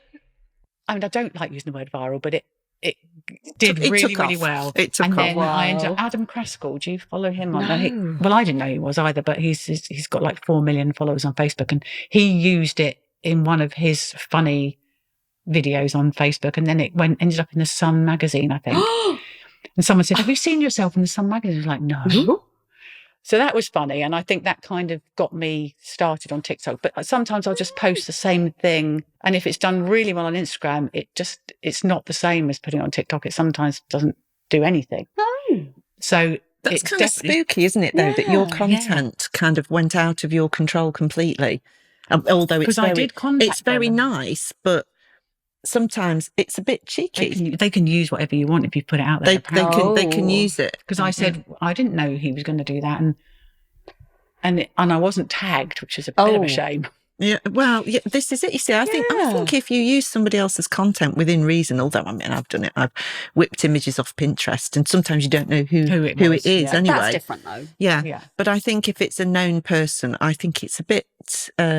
I don't like using the word viral, but it did It really, took really off. well. It took and off. then I ended up, Adam Kraskell, do you follow him on? No. Well, I didn't know he was either, but he's got like 4 million followers on Facebook, and he used it in one of his funny videos on Facebook, and then it ended up in the Sun magazine, I think. And someone said, have you seen yourself in the Sun magazine? I was like, no. So that was funny, and I think that kind of got me started on TikTok. But sometimes I'll just post the same thing, and if it's done really well on Instagram, it's not the same as putting it on TikTok. It sometimes doesn't do anything. No. So That's kind of spooky, isn't it, though, that your content kind of went out of your control completely. Although it's very nice, but sometimes it's a bit cheeky. They can use whatever you want if you put it out there. They can use it. Because I said I didn't know he was going to do that, and I wasn't tagged, which is a bit of a shame. Yeah, well, this is it. You see, I think if you use somebody else's content within reason, although I've done it, I've whipped images off Pinterest, and sometimes you don't know who it is anyway. That's different though. Yeah, but I think if it's a known person, I think it's a bit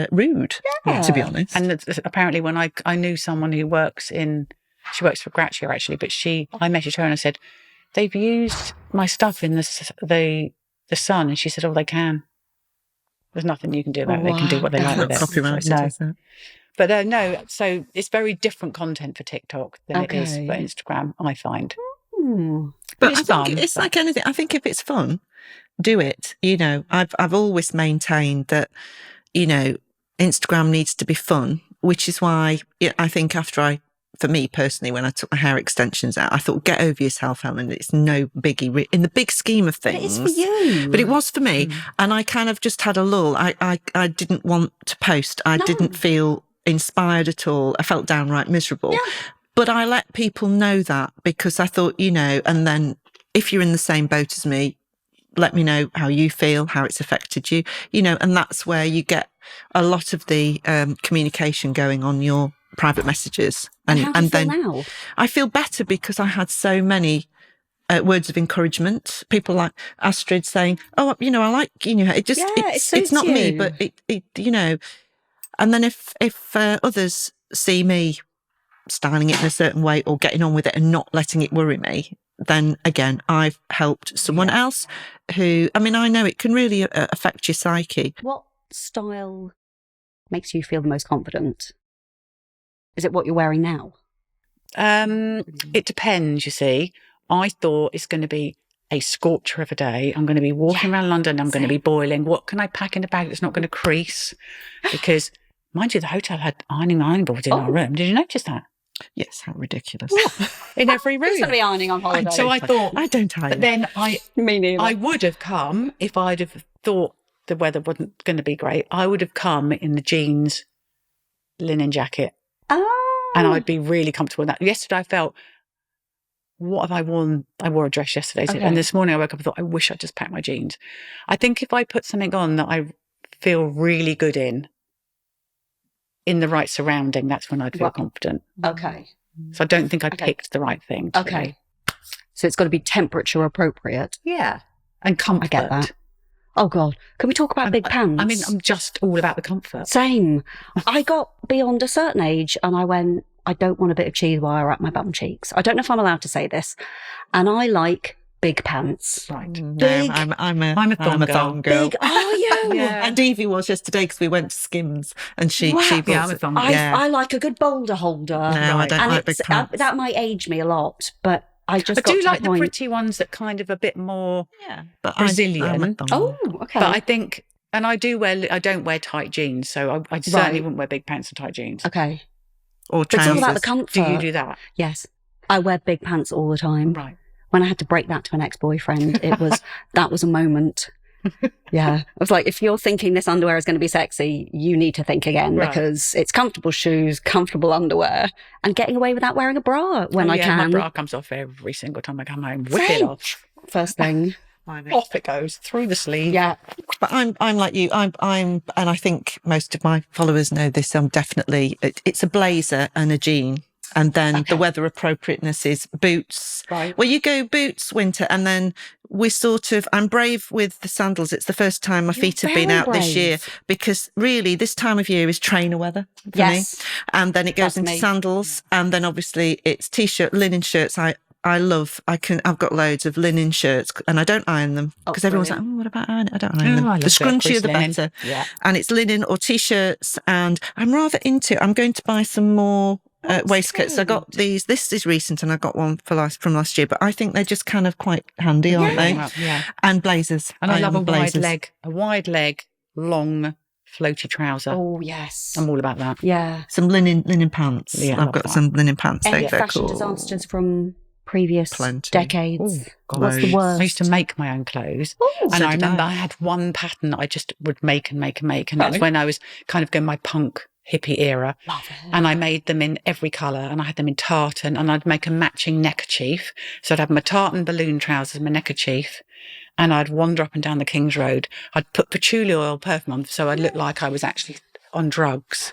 rude, to be honest. And apparently, when I knew someone who she works for Gratio actually, but I messaged her and I said, they've used my stuff in the Sun, and she said, oh, they can. There's nothing you can do about it. They can do what they like with it. Copyrighted, no. But no, so it's very different content for TikTok than it is for Instagram, I find. But it's I think fun. It's like anything. I think if it's fun, do it. I've always maintained that, Instagram needs to be fun, which is why I think for me personally, when I took my hair extensions out, I thought, get over yourself, Helen. It's no biggie in the big scheme of things. But it is for you. But it was for me. And I kind of just had a lull. I didn't want to post. I didn't feel inspired at all. I felt downright miserable. Yeah. But I let people know that because I thought, and then if you're in the same boat as me, let me know how you feel, how it's affected you, and that's where you get a lot of the communication going on your private messages. And how do you feel then now? I feel better because I had so many words of encouragement. People like Astrid saying, "Oh, I like it just it's not me, but it And then if others see me styling it in a certain way or getting on with it and not letting it worry me, then again I've helped someone else who I know it can really affect your psyche. What style makes you feel the most confident? Is it what you're wearing now? It depends, you see. I thought it's going to be a scorcher of a day. I'm going to be walking around London. I'm going to be boiling. What can I pack in a bag that's not going to crease? Because, mind you, the hotel had ironing boards in our room. Did you notice that? Yes, how ridiculous. In every room. Who's going to be ironing on holiday? So I thought... I don't iron. But then Me neither. I would have come, if I'd have thought the weather wasn't going to be great, I would have come in the jeans, linen jacket. Oh. And I'd be really comfortable in that. Yesterday I felt, what have I worn? I wore a dress yesterday. Okay. And this morning I woke up and thought, I wish I'd just packed my jeans. I think if I put something on that I feel really good in the right surrounding, that's when I'd feel confident. Okay. So I don't think I picked the right thing. Okay. So it's got to be temperature appropriate. Yeah. And comfort. I get that. Oh, God. Can we talk about big pants? I mean, I'm just all about the comfort. Same. I got beyond a certain age and I went, I don't want a bit of cheese wire up my bum cheeks. I don't know if I'm allowed to say this. And I like big pants. Right. Big. No, I'm a thong girl. Big. Are you? Yeah. And Evie was yesterday because we went to Skims and she bought I'm a thong girl. I like a good boulder holder. No, I don't and like big pants. that might age me a lot, but I just got do to like the point. pretty ones that kind of a bit more but Brazilian. I'm a thong. Oh, okay. But I think, and I don't wear tight jeans, so I certainly wouldn't wear big pants and tight jeans. Okay. Or But it's trousers. all about the comfort. Do you do that? Yes. I wear big pants all the time. Right. When I had to break that to an ex-boyfriend, that was a moment. Yeah. I was like, if you're thinking this underwear is going to be sexy, you need to think again because it's comfortable shoes, comfortable underwear, and getting away without wearing a bra when I can. My bra comes off every single time I come home. Whip it Same. off. First thing. Off it goes, through the sleeve. Yeah. But I'm like you. I'm, and I think most of my followers know this. I'm definitely, it's a blazer and a jean. And then the weather appropriateness is boots. Right. Well, you go boots, winter, and then I'm brave with the sandals. It's the first time my feet have been out this year because really this time of year is trainer weather for me. And then it goes into sandals. And then obviously it's t-shirt, linen shirts. I've got loads of linen shirts and I don't iron them because everyone's like, oh, what about iron? I don't iron them. The scrunchier, the better. Yeah. And it's linen or t-shirts. And I'm going to buy some more waistcoats. I got these. This is recent, and I got one from last year. But I think they're just kind of quite handy, aren't they? Yeah. And blazers. And I love a wide leg, long, floaty trouser. Oh yes, I'm all about that. Yeah. Some linen pants. Yeah, I've got some linen pants. Any They're fashion cool. disasters from previous decades? Ooh, what's the worst? I used to make my own clothes. Ooh, and I remember I had one pattern that I just would make. And that's when I was kind of going my punk hippie era. Love it. And I made them in every colour and I had them in tartan and I'd make a matching neckerchief. So I'd have my tartan balloon trousers, my neckerchief, and I'd wander up and down the King's Road. I'd put patchouli oil perfume on so I'd look like I was actually on drugs.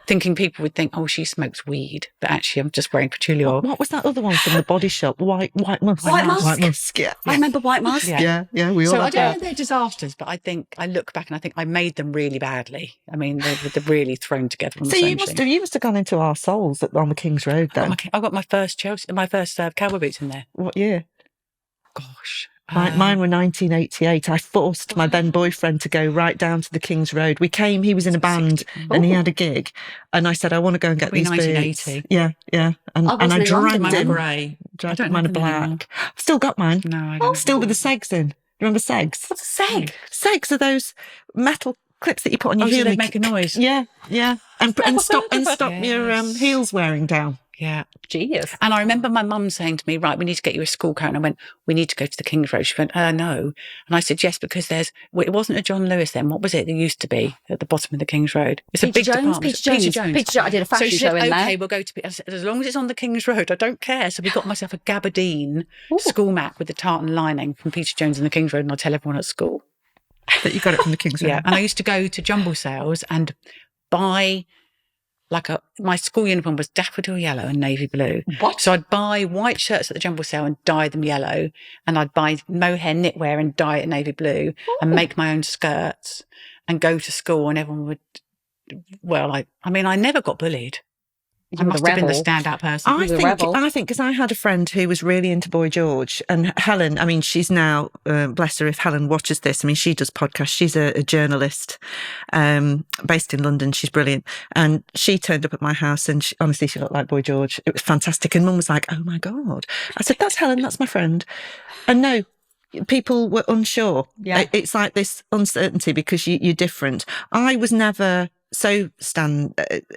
Thinking people would think, oh, she smokes weed, but actually I'm just wearing patchouli oil. What was that other one from the Body Shop? White Musk. White Musk. White Musk. Yeah. I remember White Musk. Yeah. We all. So I had don't that. know they're disasters, but I think I look back and I think I made them really badly. I mean, they're really thrown together on the same thing. You must have gone into our souls on the King's Road then. I got my first cowboy boots in there. What year? Gosh. Mine were 1988. I forced my then boyfriend to go right down to the King's Road. He was in a band and he had a gig. And I said, I want to go and get these boots. 1980. Yeah. And I dragged him. Grey. Dragged him in a black. I've still got mine. No, I don't. Still with the segs in. Remember segs? What's a seg? Segs are those metal clips that you put on your heel. So they make a noise. Yeah. And stop your heels wearing down. Yeah. Genius. And I remember my mum saying to me, right, we need to get you a school coat. And I went, we need to go to the King's Road. She went, no. And I said, yes, because it wasn't a John Lewis then. What was it? There used to be at the bottom of the King's Road. It's a big department. Peter Jones. I did a fashion show in there. Okay, we'll go to, I said, as long as it's on the King's Road, I don't care. So we got myself a gabardine school mat with the tartan lining from Peter Jones and the King's Road. And I tell everyone at school that you got it from the King's Road. Yeah. And I used to go to jumble sales and buy my school uniform was daffodil yellow and navy blue. What? So I'd buy white shirts at the jumble sale and dye them yellow, and I'd buy mohair knitwear and dye it navy blue, and make my own skirts and go to school, and everyone would. Well, I mean, I never got bullied. I must have been the standout person. I think because I had a friend who was really into Boy George, and Helen, I mean, she's now, bless her, if Helen watches this, I mean, she does podcasts. She's a journalist based in London. She's brilliant. And she turned up at my house and honestly, she looked like Boy George. It was fantastic. And Mum was like, oh my God. I said, that's Helen, that's my friend. And no, people were unsure. Yeah. It's like this uncertainty because you're different. I was never so I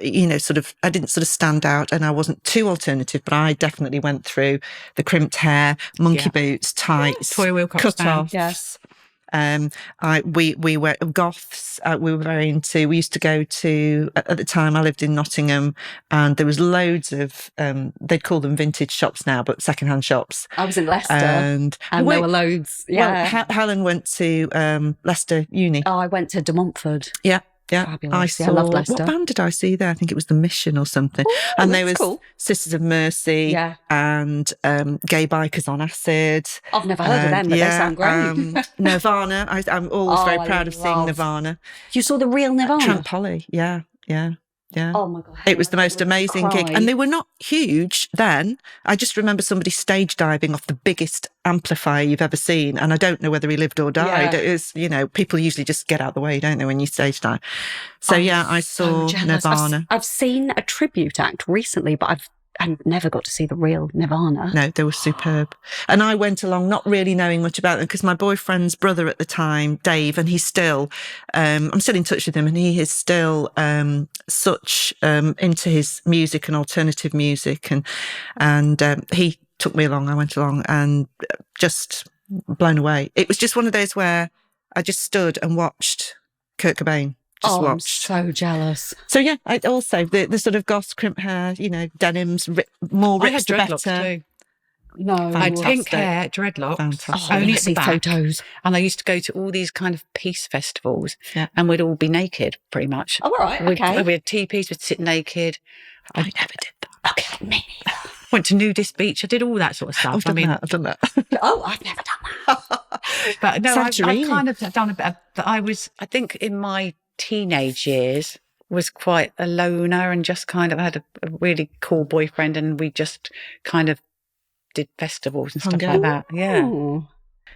didn't sort of stand out, and I wasn't too alternative, but I definitely went through the crimped hair, monkey boots, tights, toy wheel cut off. Yes. We were goths. We were very into. We used to go to, at the time I lived in Nottingham, and there was loads of they'd call them vintage shops now, but secondhand shops. I was in Leicester, and there were loads. Yeah, well, Helen went to Leicester Uni. Oh, I went to De Montfort. Yeah. Yeah, fabulous. I love Leicester. What band did I see there? I think it was The Mission or something. Ooh, and there was cool. Sisters of Mercy and Gay Bikers on Acid. I've never heard of them, but they sound great. Nirvana. I'm always very proud of seeing Nirvana. You saw the real Nirvana? Tramp Polly, yeah. Oh my God. It was the most amazing gig. And they were not huge then. I just remember somebody stage diving off the biggest amplifier you've ever seen. And I don't know whether he lived or died. Yeah. It was, people usually just get out the way, don't they, when you stage dive. So I saw Nirvana. I've seen a tribute act recently, but I've never got to see the real Nirvana. No, they were superb. And I went along not really knowing much about them because my boyfriend's brother at the time, Dave, and he's still, I'm still in touch with him, and he is still such into his music and alternative music. And he took me along, I went along, and just blown away. It was just one of those where I just stood and watched Kurt Cobain. I'm so jealous. So yeah, I also the sort of goth crimp hair, denims, more rips the better. Too. No, I had pink hair, dreadlocks. Fantastic. Only I see photos. And I used to go to all these kind of peace festivals, and we'd all be naked, pretty much. Oh, all right, okay. We had teepees, we'd sit naked. I never did that. Okay, me neither. Went to Nudist Beach. I did all that sort of stuff. I've done that. Oh, I've never done that. But no, I've kind of done a bit. But I think in my teenage years was quite a loner and just kind of had a really cool boyfriend, and we just kind of did festivals and stuff like that. Yeah. Ooh.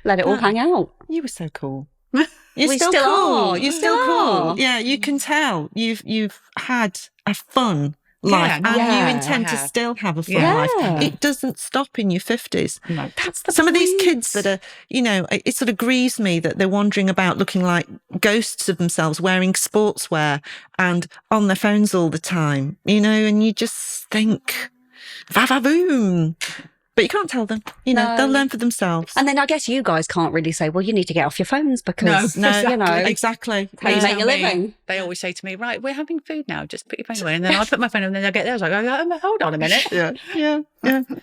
Let it all hang out. You were so cool. You're still cool. You're still cool. Yeah, you can tell you've had a fun life, and you intend to still have a fun life. It doesn't stop in your 50s. No, that's the Some point. of these kids that are, it sort of grieves me that they're wandering about looking like ghosts of themselves, wearing sportswear and on their phones all the time, and you just think, va-va-boom. But you can't tell them, they'll learn for themselves. And then I guess you guys can't really say, well, you need to get off your phones because, exactly. How you make your living. They always say to me, right, we're having food now, just put your phone away. And then I put my phone away, and then I get there, I was like, oh, hold on a minute. Yeah. But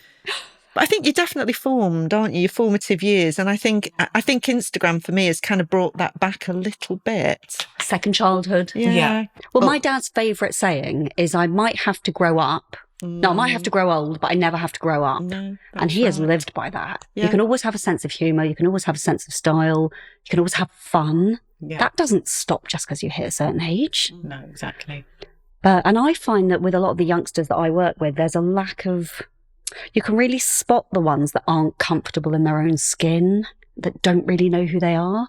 I think you're definitely formed, aren't you? Your formative years. And I think Instagram for me has kind of brought that back a little bit. Second childhood. Yeah. Well, my dad's favourite saying is, I might have to grow up. No, I might have to grow old, but I never have to grow up. No, and he has lived by that. Yeah. You can always have a sense of humour. You can always have a sense of style. You can always have fun. Yeah. That doesn't stop just because you hit a certain age. No, exactly. And I find that with a lot of the youngsters that I work with, there's a lack of... You can really spot the ones that aren't comfortable in their own skin, that don't really know who they are.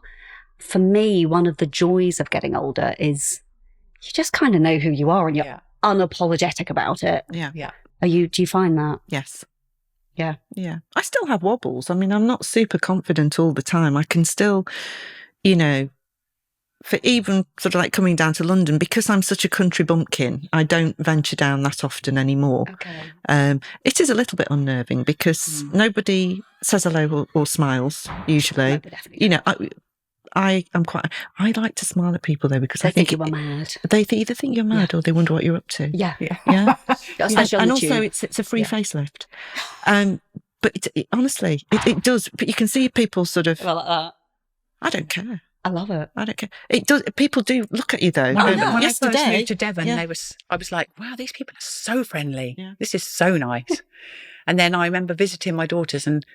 For me, one of the joys of getting older is you just kind of know who you are, and you're unapologetic about it. Yeah. Do you find that? Yes. Yeah. I still have wobbles. I mean, I'm not super confident all the time. I can still, for even sort of like coming down to London, because I'm such a country bumpkin, I don't venture down that often anymore. Okay. It is a little bit unnerving because nobody says hello or smiles usually. I like to smile at people though, because they I think you were mad. They either think you're mad or they wonder what you're up to. Yeah. And also it's a free facelift. But honestly, it does. But you can see people sort of. Well, like that. I don't care. I love it. I don't care. It does. People do look at you though. When I first moved to Devon, I was like, wow, these people are so friendly. Yeah. This is so nice. And then I remember visiting my daughters, and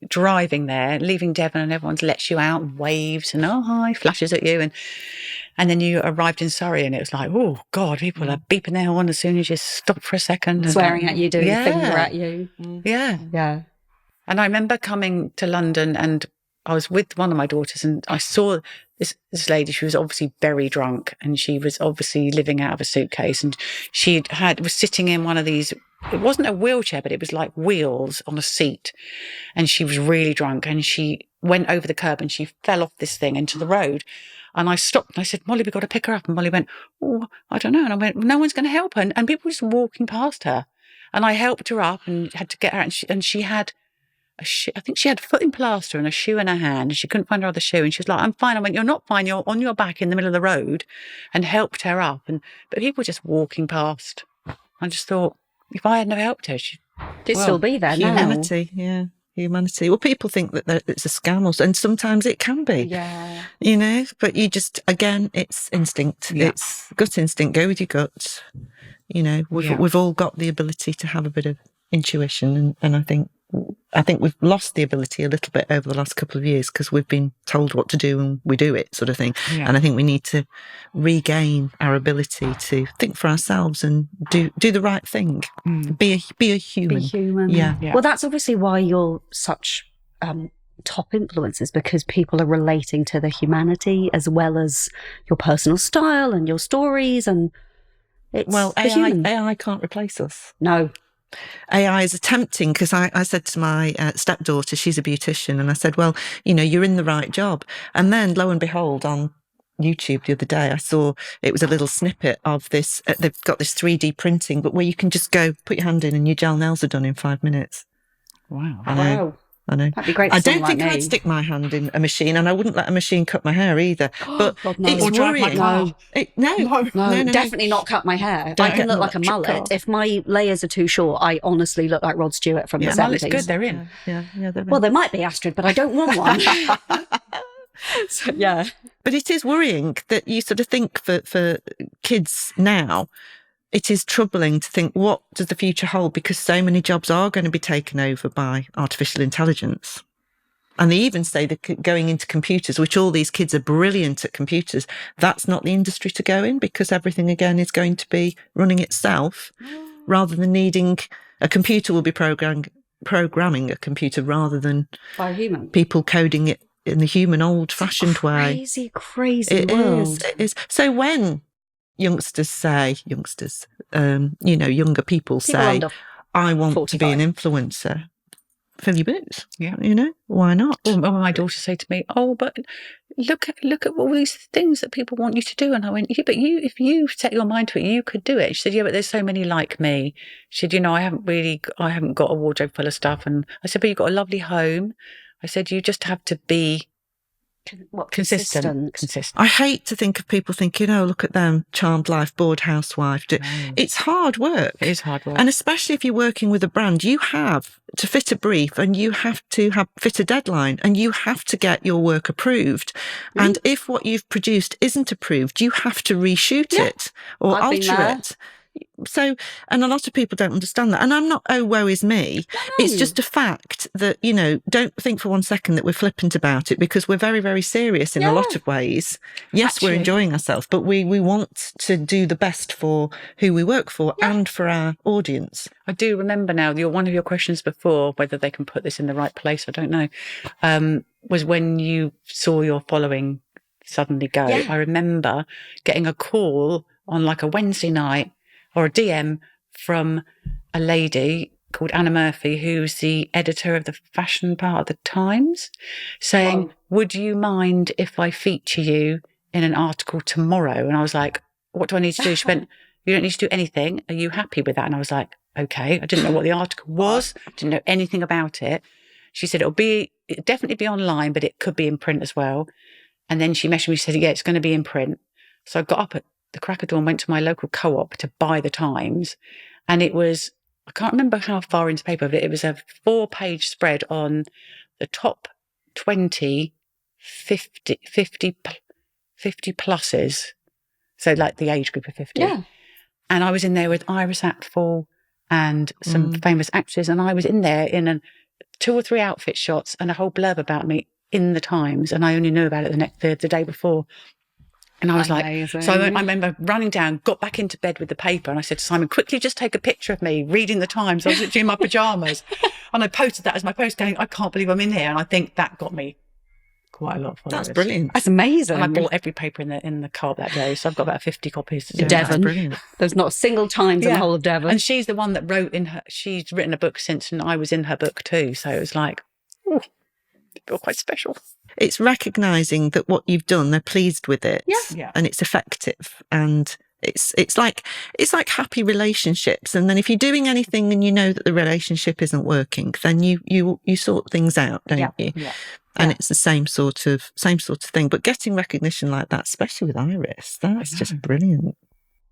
driving there, leaving Devon, and everyone lets you out, waves and oh hi, flashes at you, and then you arrived in Surrey, and it was like, oh God, people are beeping their horn as soon as you stop for a second, swearing at you, doing a finger at you. Yeah. And I remember coming to London, and I was with one of my daughters, and I saw this lady. She was obviously very drunk, and she was obviously living out of a suitcase, and she was sitting in one of these. It wasn't a wheelchair, but it was like wheels on a seat, and she was really drunk, and she went over the curb and she fell off this thing into the road. And I stopped and I said, Molly, we've got to pick her up. And Molly went, oh, I don't know. And I went, no one's going to help her. And people were just walking past her. And I helped her up and had to get her out. And she had I think she had a foot in plaster and a shoe in her hand, and she couldn't find her other shoe. And she was like, I'm fine. I went, you're not fine. You're on your back in the middle of the road, and helped her up. But people were just walking past. I just thought, if I hadn't have helped her, she'd still be there now. Humanity, yeah. Humanity. Well, people think that it's a scam, and sometimes it can be. Yeah. You know, but you just, again, it's instinct. Yeah. It's gut instinct. Go with your gut. You know, we've all got the ability to have a bit of intuition, and I think we've lost the ability a little bit over the last couple of years because we've been told what to do and we do it, sort of thing. Yeah. And I think we need to regain our ability to think for ourselves and do the right thing. Be a human. Be human. Yeah. Well, that's obviously why you're such top influencers, because people are relating to the humanity as well as your personal style and your stories, and it's AI can't replace us. No. AI is attempting, because I said to my stepdaughter, she's a beautician, and I said, well, you know, you're in the right job. And then lo and behold, on YouTube the other day, I saw it was a little snippet of this. They've got this 3D printing, but where you can just go, put your hand in, and your gel nails are done in 5 minutes. Wow. I know. That'd be great. I don't think I'd stick my hand in a machine, and I wouldn't let a machine cut my hair either. But God, no. it's or drive worrying. my car. No, definitely not cut my hair. I can look like a mullet. If my layers are too short, I honestly look like Rod Stewart from the 70s. Mullets good, they're in. Yeah, they're in. Well, they might be, Astrid, but I don't want one. So, yeah. But it is worrying that you sort of think for kids now, it is troubling to think, what does the future hold? Because so many jobs are going to be taken over by artificial intelligence. And they even say that going into computers, which all these kids are brilliant at computers, that's not the industry to go in, because everything, again, is going to be running itself rather than needing a computer will be programming a computer rather than by a human. People coding it in the human old-fashioned way. Crazy world. It is. So when youngsters, younger people say, I want 45. To be an influencer, fill your boots. Yeah. You know, why not? Well, my daughter said to me, oh, but look at all these things that people want you to do. And I went, yeah, but if you set your mind to it, you could do it. She said, yeah, but there's so many like me. She said, you know, I haven't got a wardrobe full of stuff. And I said, but you've got a lovely home. I said, you just have to be consistent. I hate to think of people thinking, oh, look at them, charmed life, bored housewife. It's hard work. It is hard work. And especially if you're working with a brand, you have to fit a brief, and you have to fit a deadline, and you have to get your work approved. And if what you've produced isn't approved, you have to reshoot it or alter it. So, and a lot of people don't understand that. And I'm not, oh, woe is me. No. It's just a fact that, you know, don't think for 1 second that we're flippant about it, because we're very, very serious in a lot of ways. Yes, actually, we're enjoying ourselves, but we want to do the best for who we work for and for our audience. I do remember now, one of your questions before, whether they can put this in the right place, I don't know, was when you saw your following suddenly go. Yeah. I remember getting a call on like a Wednesday night, or a DM from a lady called Anna Murphy, who's the editor of the fashion part of the Times, saying, would you mind if I feature you in an article tomorrow? And I was like, what do I need to do? She went, you don't need to do anything. Are you happy with that? And I was like, okay. I didn't know what the article was. Didn't know anything about it. She said, it'll definitely be online, but it could be in print as well. And then she messaged me, she said, yeah, it's going to be in print. So I got up at the crack of dawn, went to my local co-op to buy the Times, and it was, I can't remember how far into paper, but it was a 4-page spread on the top 20 50 pluses, so like the age group of 50. Yeah. And I was in there with Iris Apfel and some famous actors, and I was in there in a 2 or 3 outfit shots and a whole blurb about me in the Times, and I only knew about it the day before. And I was Amazing. like, so I remember running down, got back into bed with the paper, and I said to Simon, quickly just take a picture of me reading the Times. I was literally in my pajamas. And I posted that as my post going, I can't believe I'm in here. And I think that got me quite a lot of followers. That's brilliant. That's amazing. And I bought every paper in the car that day. So I've got about 50 copies. Devon. That's brilliant. There's not a single Times in the whole of Devon. And she's the one that she's written a book since, and I was in her book too. So it was like, I feel quite special. It's recognising that what you've done, they're pleased with it, and it's effective, and it's like happy relationships. And then if you're doing anything and you know that the relationship isn't working, then you sort things out, don't you? Yeah. And it's the same sort of thing. But getting recognition like that, especially with Iris, that's just brilliant.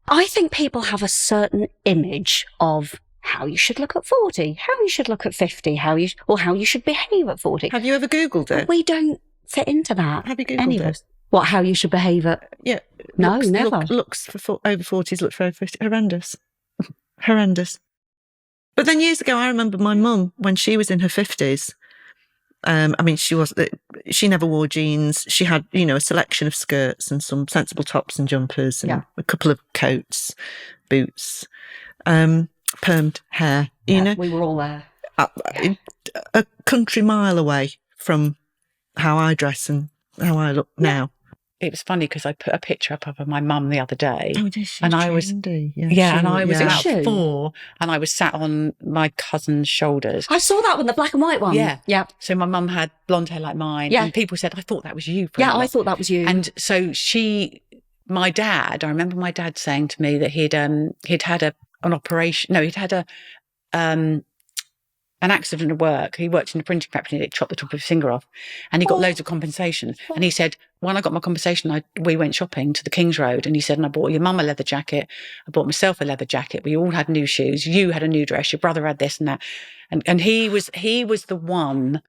I think people have a certain image of how you should look at 40, how you should look at 50, how you should behave at 40. Have you ever Googled it? But we don't fit into that. Have you Googled it? What, how you should behave at... Yeah. No, never. Looks for over 40s, looks for over 50. Horrendous. Horrendous. But then years ago, I remember my mum, when she was in her 50s, she never wore jeans. She had, a selection of skirts and some sensible tops and jumpers and a couple of coats, boots, permed hair, We were all there. A country mile away from how I dress and how I look now. It was funny because I put a picture up of my mum the other day. Oh, did she? And I was, and I was about 4, and I was sat on my cousin's shoulders. I saw that one, the black and white one. Yeah. So my mum had blonde hair like mine. Yeah. And people said, I thought that was you. I thought that was you. And so my dad, I remember my dad saying to me that he'd had an operation. No, he'd had an accident at work. He worked in a printing factory and it chopped the top of his finger off, and he got loads of compensation. And he said, when I got my compensation, we went shopping to the King's Road, and he said, and I bought your mum a leather jacket. I bought myself a leather jacket. We all had new shoes. You had a new dress. Your brother had this and that. And he was the one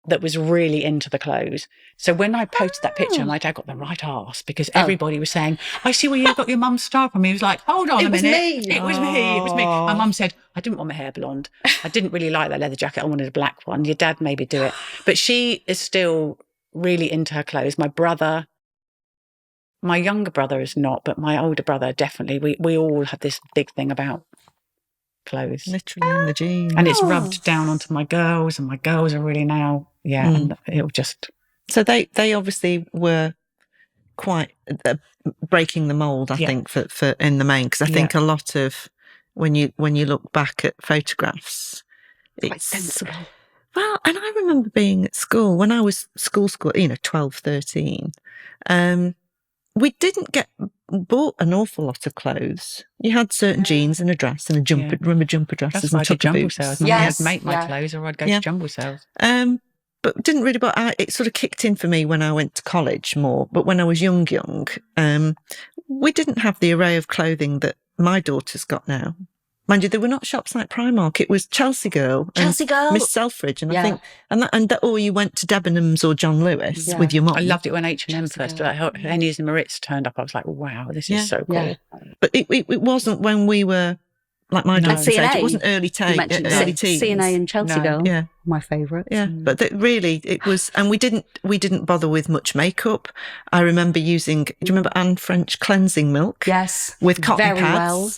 that was really into the clothes. So when I posted that picture, my dad got the right arse because everybody was saying, I see where you got your mum's style from. He was like, hold on a minute. It was me. My mum said, I didn't want my hair blonde. I didn't really like that leather jacket. I wanted a black one. Your dad maybe do it. But she is still really into her clothes. My younger brother is not, but my older brother definitely. We all have this big thing about clothes. Literally in the genes. And it's rubbed down onto my girls, and my girls are really now, and it'll just... So they obviously were quite breaking the mould, I think, for in the main, because I think a lot of, when you look back at photographs, quite sensible. Well, and I remember being at school, when I was school, 12, 13, we didn't get bought an awful lot of clothes. You had certain jeans and a dress and a jumper. Remember jumper dresses? That's why and I did jumble boots. sales. Yes. I'd make my clothes, or I'd go to jumble sales. But didn't really. But it sort of kicked in for me when I went to college more. But when I was young, we didn't have the array of clothing that my daughter's got now. Mind you, there were not shops like Primark. It was Chelsea Girl, Miss Selfridge, and I think, or you went to Debenhams or John Lewis with your mum. I loved it when H&M first, like Henny's and Maritz turned up. I was like, wow, this is so cool. Yeah. But it wasn't when we were, like my daughter's age, it wasn't early teens. C&A and Chelsea Girl, my favourites. Yeah, but really, it was, and we didn't bother with much makeup. I remember using, do you remember Anne French cleansing milk? Yes, with cotton very pads. well.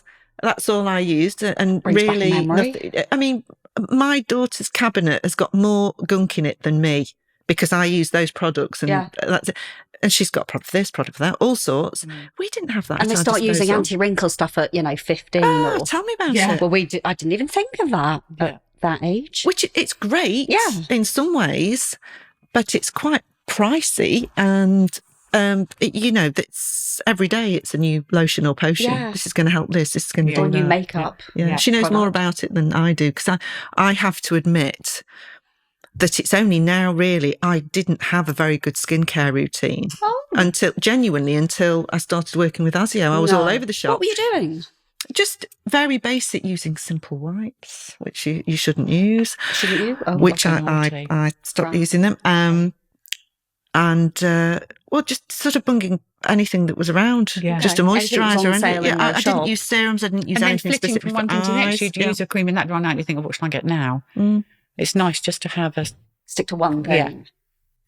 That's all I used, and Brings really, back memory. I mean, my daughter's cabinet has got more gunk in it than me because I use those products, and that's it. And she's got a product for this, product for that, all sorts. We didn't have that. And they start using anti-wrinkle stuff at 15. Tell me about it. Well, I didn't even think of that at that age. Which it's great, in some ways, but it's quite pricey, and that's every day it's a new lotion or potion. Yeah. This is going to help this is going to do or that. new makeup. Yeah. She knows more about it than I do, because I have to admit that it's only now really I didn't have a very good skincare routine until I started working with Azio. I was all over the shop. What were you doing? Just very basic, using simple wipes, which you shouldn't use. Shouldn't you? Which I stopped using them. Just sort of bunging anything that was around, just a moisturiser. I didn't use serums. I didn't use anything specific from one thing to the next. You'd use a cream and that dry night. You think, what should I get now? It's nice just to have a... Stick to one thing.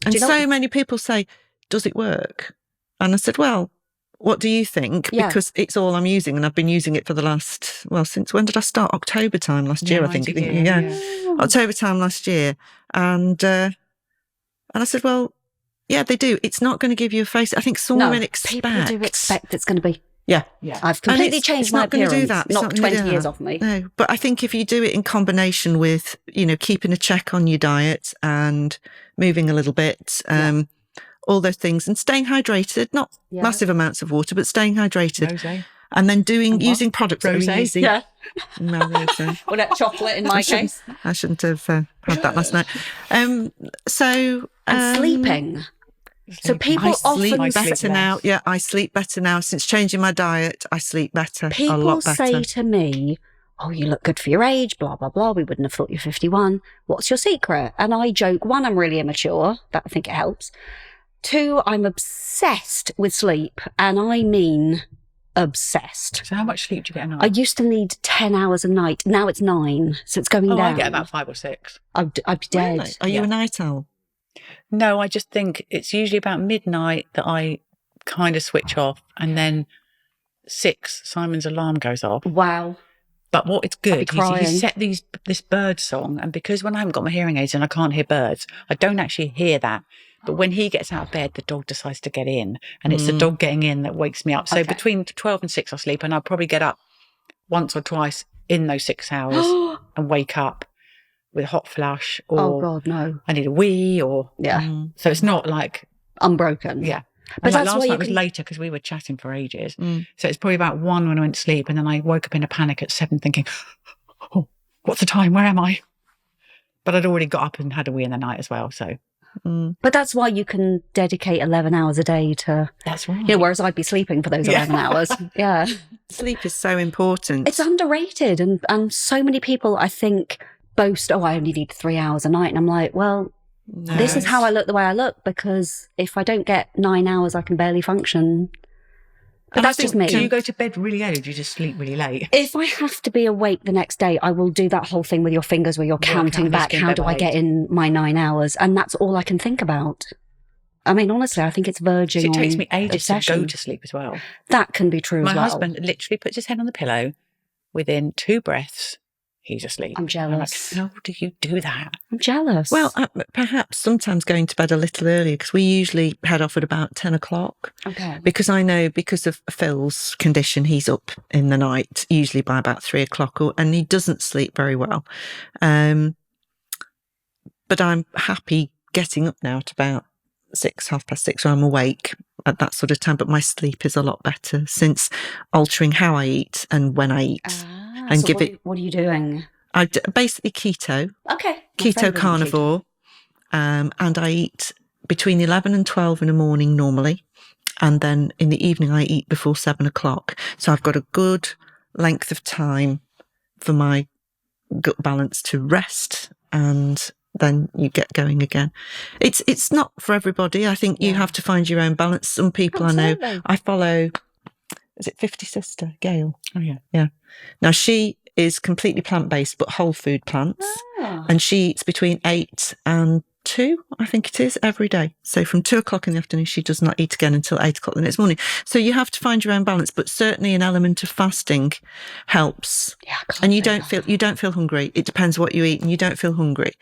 And so many people say, does it work? And I said, well, what do you think? Because it's all I'm using, and I've been using it for the last, since when did I start? October time last year, I think. October time last year. And I said, well, yeah, they do. It's not going to give you a face. I think some women expect. People do expect it's going to be. Yeah. I've completely changed my appearance. It's not going to do that. Knock 20 years off me. No, but I think if you do it in combination with, keeping a check on your diet and moving a little bit, all those things, and staying hydrated, not massive amounts of water, but staying hydrated. Rosé. And then using products that are easy. Yeah. No, rosé. Or that chocolate in my case. I shouldn't have had that last night. And sleeping. So people often sleep better now. Yeah, I sleep better now. Since changing my diet, I sleep better. People a lot better. say to me, oh, you look good for your age, blah, blah, blah. We wouldn't have thought you're 51. What's your secret? And I joke, one, I'm really immature. That I think it helps. Two, I'm obsessed with sleep. And I mean obsessed. So how much sleep do you get a night? I used to need 10 hours a night. Now it's 9. So it's going down. I get about 5 or 6. I'd be dead. Really? Are you a night owl? No, I just think it's usually about midnight that I kind of switch off, and then 6, Simon's alarm goes off. Wow. But what it's good is you set this bird song, and because when I haven't got my hearing aids and I can't hear birds, I don't actually hear that. But when he gets out of bed, the dog decides to get in, and it's the dog getting in that wakes me up. So between 12 and 6 I sleep, and I'll probably get up once or twice in those 6 hours and wake up with a hot flush, or oh God, no, I need a wee, or so it's not like unbroken. Yeah, but like last night was later because we were chatting for ages. So it's probably about 1 when I went to sleep, and then I woke up in a panic at 7, thinking, "Oh, what's the time? Where am I?" But I'd already got up and had a wee in the night as well. So, but that's why you can dedicate 11 hours a day to. That's right. Whereas I'd be sleeping for those 11 hours. Yeah, sleep is so important. It's underrated, and so many people, I think, boast, oh, I only need 3 hours a night. And I'm like, well, this is how I look the way I look, because if I don't get 9 hours, I can barely function. But that's just me. Do you go to bed really early, or do you just sleep really late? If I have to be awake the next day, I will do that whole thing with your fingers where you're counting back, how do I get in my 9 hours? And that's all I can think about. I mean, honestly, I think it's verging on it takes me ages obsession. to go to sleep as well. That can be true as well. My husband literally puts his head on the pillow. Within 2 breaths, he's asleep. I'm jealous. I'm like, how do you do that? I'm jealous. Well, perhaps sometimes going to bed a little earlier, because we usually head off at about 10 o'clock. Okay. Because I know, because of Phil's condition, he's up in the night, usually by about 3 o'clock, and he doesn't sleep very well. But I'm happy getting up now at about 6, 6:30, so I'm awake at that sort of time. But my sleep is a lot better since altering how I eat and when I eat. And so what are you doing? Basically keto. Okay. Keto carnivore. And I eat between 11 and 12 in the morning normally. And then in the evening, I eat before 7 o'clock. So I've got a good length of time for my gut balance to rest, and then you get going again. It's not for everybody. I think you have to find your own balance. Some people I know, I follow, is it 50 Sister, Gail? Oh, yeah. Yeah. Now, she is completely plant-based, but whole food plants. And she eats between 8 and 2, I think it is, every day. So from 2 o'clock in the afternoon, she does not eat again until 8 o'clock the next morning. So you have to find your own balance, but certainly an element of fasting helps. Yeah, and you don't feel hungry. It depends what you eat, and you don't feel hungry.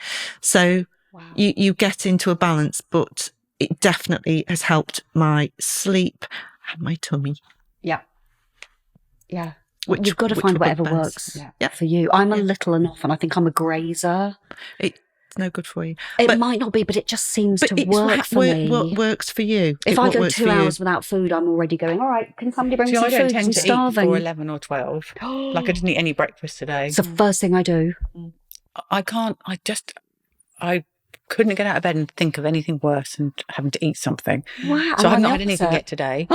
So you get into a balance, but it definitely has helped my sleep and my tummy. Yeah. Yeah. You've got to find whatever works for you. I'm a little and often. I think I'm a grazer. It's no good for you. It might not be, but it just seems to work for me. What works for you? If I go 2 hours without food, I'm already going, all right, can somebody bring me some food? I don't tend to eat before 11 or 12. Like I didn't eat any breakfast today. It's the first thing I do. I couldn't get out of bed and think of anything worse than having to eat something. Wow. So I've not had anything yet today.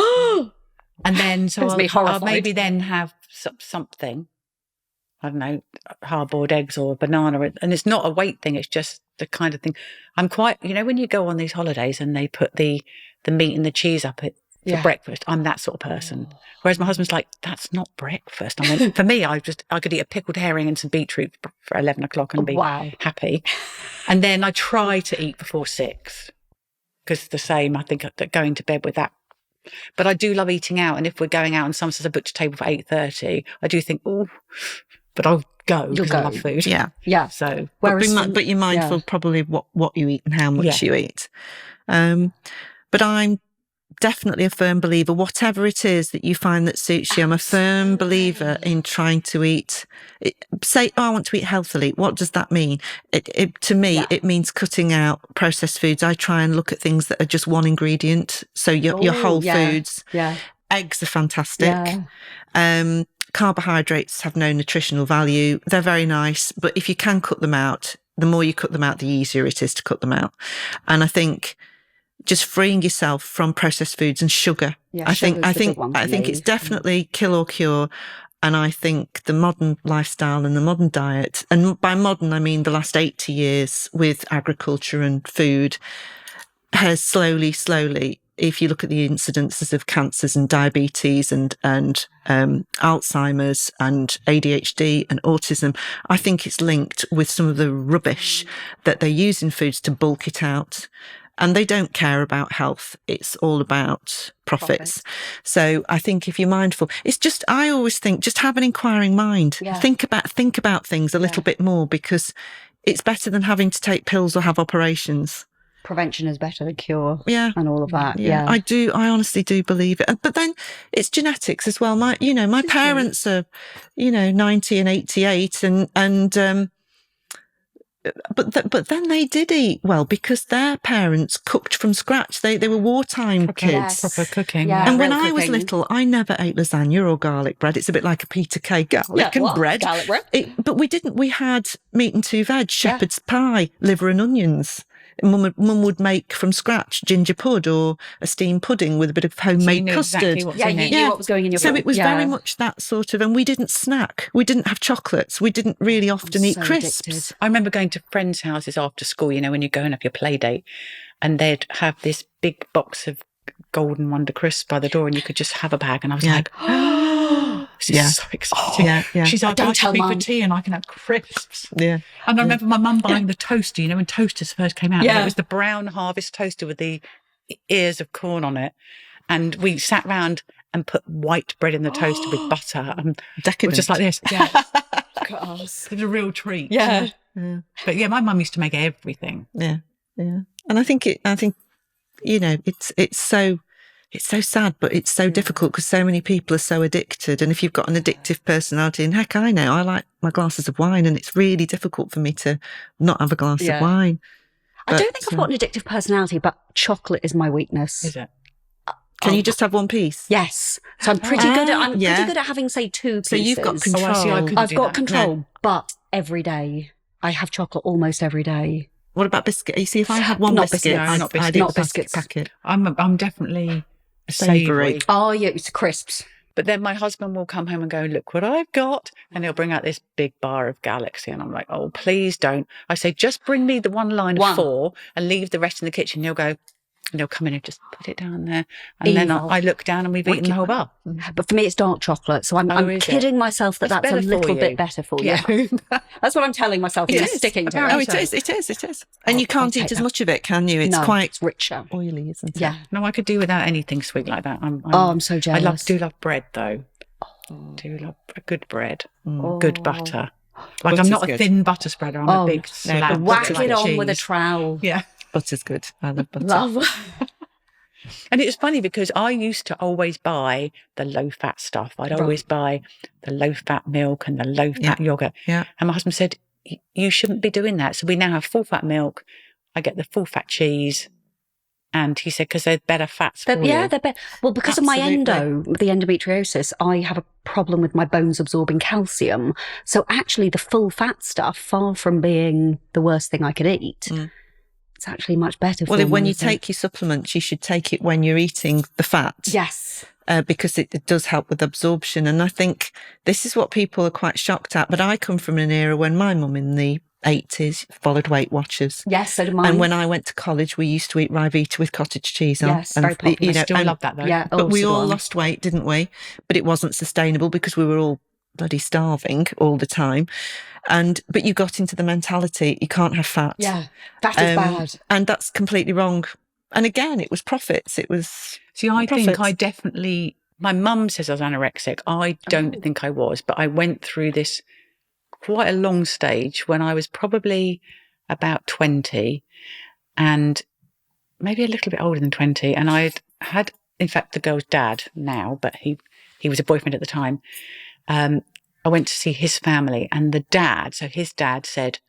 And then, so I'll maybe then have something, I don't know, hard-boiled eggs or a banana. And it's not a weight thing, it's just the kind of thing. I'm quite, when you go on these holidays and they put the meat and the cheese up for breakfast. I'm that sort of person. Whereas my husband's like, that's not breakfast. I mean, for me, I could eat a pickled herring and some beetroot for 11 o'clock and be happy. And then I try to eat before 6 because the same, I think, that going to bed with that. But I do love eating out. And if we're going out and someone says I booked a table for 8:30, I do think, oh, but I'll go because I love food. Yeah. Yeah. So, but you're mindful probably what you eat and how much you eat. But I'm definitely a firm believer, whatever it is that you find that suits you. I'm a firm believer in trying to eat. Say, I want to eat healthily. What does that mean? To me, it means cutting out processed foods. I try and look at things that are just one ingredient. So your whole foods. Yeah. Eggs are fantastic. Yeah. Carbohydrates have no nutritional value. They're very nice, but if you can cut them out, the more you cut them out, the easier it is to cut them out. And I think just freeing yourself from processed foods and sugar. Yeah, I think it's definitely kill or cure. And I think the modern lifestyle and the modern diet, and by modern, I mean the last 80 years with agriculture and food, has slowly, if you look at the incidences of cancers and diabetes and Alzheimer's and ADHD and autism, I think it's linked with some of the rubbish that they use in foods to bulk it out. And they don't care about health. It's all about profits. So I think if you're mindful, it's just, I always think, just have an inquiring mind. Yeah. Think about things a little bit more, because it's better than having to take pills or have operations. Prevention is better than cure. Yeah. And all of that. Yeah. I honestly do believe it. But then it's genetics as well. My parents are, 90 and 88 and But then they did eat well because their parents cooked from scratch. They were wartime kids. Proper cooking. Yeah. And when I was little, I never ate lasagna or garlic bread. It's a bit like a Peter cake, garlic and bread. Garlic bread. But we didn't. We had meat and 2 veg, shepherd's pie, liver and onions. Mum would make from scratch ginger pud or a steamed pudding with a bit of homemade custard. Exactly you knew what was going in your So it was very much that sort of, and we didn't snack. We didn't have chocolates. We didn't really often eat crisps. Addicted. I remember going to friends' houses after school, when you're going up your play date, and they'd have this big box of Golden Wonder crisps by the door and you could just have a bag. And I was like, oh, this is so exciting. She's like, don't tell me for tea and I can have crisps. Yeah. And I remember my mum buying the toaster, when toasters first came out. Yeah. It was the brown Harvest toaster with the ears of corn on it. And we sat round and put white bread in the toaster with butter. Decadent. Just like this. Yeah. Look at us. It's a real treat. Yeah. But my mum used to make everything. Yeah. Yeah. And I think it's so sad, but it's so difficult because so many people are so addicted. And if you've got an addictive personality, and heck, I know I like my glasses of wine, and it's really difficult for me to not have a glass of wine. But, I don't think I've got an addictive personality, but chocolate is my weakness. Is it? Can you just have one piece? Yes. So I'm pretty good at having, say, 2 pieces. So you've got control. I've got control, but every day I have chocolate almost every day. What about biscuit? You see, if I had one biscuit, I'd eat a biscuit packet. I'm definitely savoury. Oh, yeah, it's crisps. But then my husband will come home and go, look what I've got. And he'll bring out this big bar of Galaxy. And I'm like, oh, please don't. I say, just bring me the one line of 4 and leave the rest in the kitchen. He'll go, and he'll come in and just put it down there. And then I look down and we've eaten the whole bar. But for me, it's dark chocolate. So I'm kidding myself that's a little bit better for you. That's what I'm telling myself. It's sticking to it. Oh, it is. And you can't eat as much of it, can you? It's quite richer. Oily, isn't it? Yeah. No, I could do without anything sweet like that. I'm so jealous. I do love bread, though. Do love a good bread. Good butter. Like, I'm not a thin butter spreader. I'm a big slab. Whack it on with a trowel. Yeah. Butter's good. I love butter. And it's funny because I used to always buy the low-fat stuff. I'd always buy the low-fat milk and the low-fat yogurt. Yeah. And my husband said, you shouldn't be doing that. So we now have full-fat milk. I get the full-fat cheese. And he said, because they're better fats for you. Yeah, they're better. Well, because of my the endometriosis, I have a problem with my bones absorbing calcium. So actually the full-fat stuff, far from being the worst thing I could eat, it's actually much better for me. Well, when you take your supplements, you should take it when you're eating the fat. Yes. Because it does help with absorption. And I think this is what people are quite shocked at. But I come from an era when my mum in the 80s, followed Weight Watchers. Yes, so did mine. And when I went to college, we used to eat Ryvita with cottage cheese on. Yes, very popular. I still love that though. Yeah, but we so all lost weight, didn't we? But it wasn't sustainable because we were all bloody starving all the time. But you got into the mentality, you can't have fat. Yeah, fat is bad. And that's completely wrong. And again, it was profits. It was See, I profits. think I definitely, my mum says I was anorexic. I don't think I was, but I went through this quite a long stage when I was probably about 20 and maybe a little bit older than 20. And I'd had, in fact, the girl's dad now, but he was a boyfriend at the time. I went to see his family and his dad said,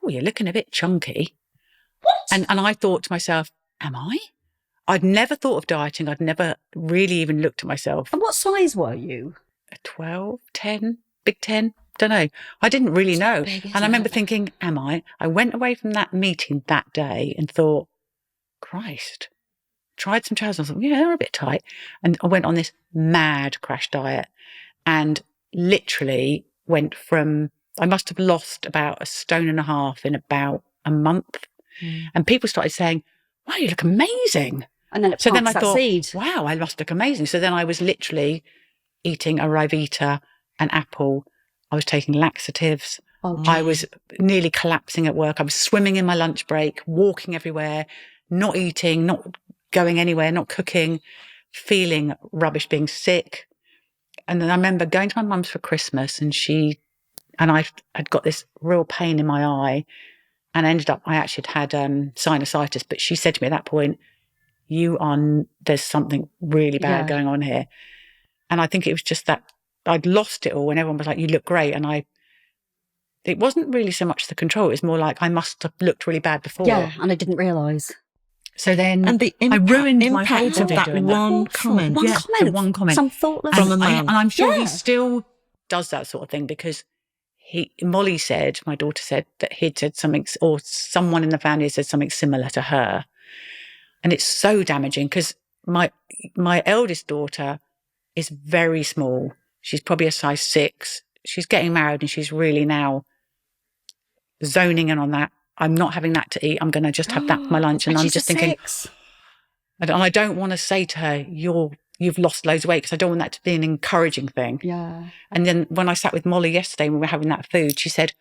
"Oh, you're looking a bit chunky." What? And I thought to myself, am I? I'd never thought of dieting. I'd never really even looked at myself. And what size were you? 12, 10, big 10. Don't know. I didn't really know. Big, and I remember thinking, am I? I went away from that meeting that day and thought, Christ, tried some trousers. I thought, yeah, they're a bit tight. And I went on this mad crash diet and literally went from, I must have lost about 1.5 stones in about a month. And people started saying, wow, you look amazing. And then I thought, wow, I must look amazing. So then I was literally eating a Ryvita, an apple. I was taking laxatives. I was nearly collapsing at work. I was swimming in my lunch break, walking everywhere, not eating, not going anywhere, not cooking, feeling rubbish, being sick. And then I remember going to my mum's for Christmas and I had got this real pain in my eye. And I actually had sinusitis, but she said to me at that point, there's something really bad going on here. And I think it was just that I'd lost it all and everyone was like, you look great. And it wasn't really so much the control. It was more like I must have looked really bad before. Yeah, and I didn't realise. So then and the I ruined my impact of that one comment. One comment. Some thoughtless. From a man. And I'm sure he still does that sort of thing because Molly said, my daughter said, that he'd said something, or someone in the family said something similar to her. And it's so damaging because my eldest daughter is very small. She's probably a size 6. She's getting married and she's really now zoning in on that. I'm not having that to eat. I'm going to just have that for my lunch. And I'm just thinking, and I don't want to say to her, you've lost loads of weight because I don't want that to be an encouraging thing. Yeah. And then when I sat with Molly yesterday when we were having that food, she said,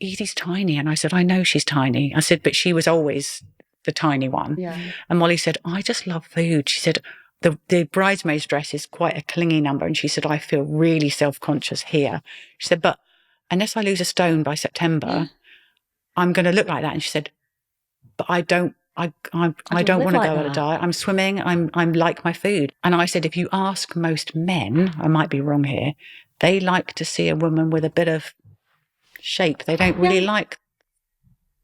Edie's tiny. And I said, I know she's tiny. I said, but she was always the tiny one. Yeah. And Molly said, I just love food. She said, the bridesmaid's dress is quite a clingy number. And she said, I feel really self-conscious here. She said, but unless I lose 1 stone by September, I'm going to look like that. And she said, but I don't want to go on a diet. I'm swimming. I'm like my food. And I said, if you ask most men, I might be wrong here, they like to see a woman with a bit of shape. They don't really like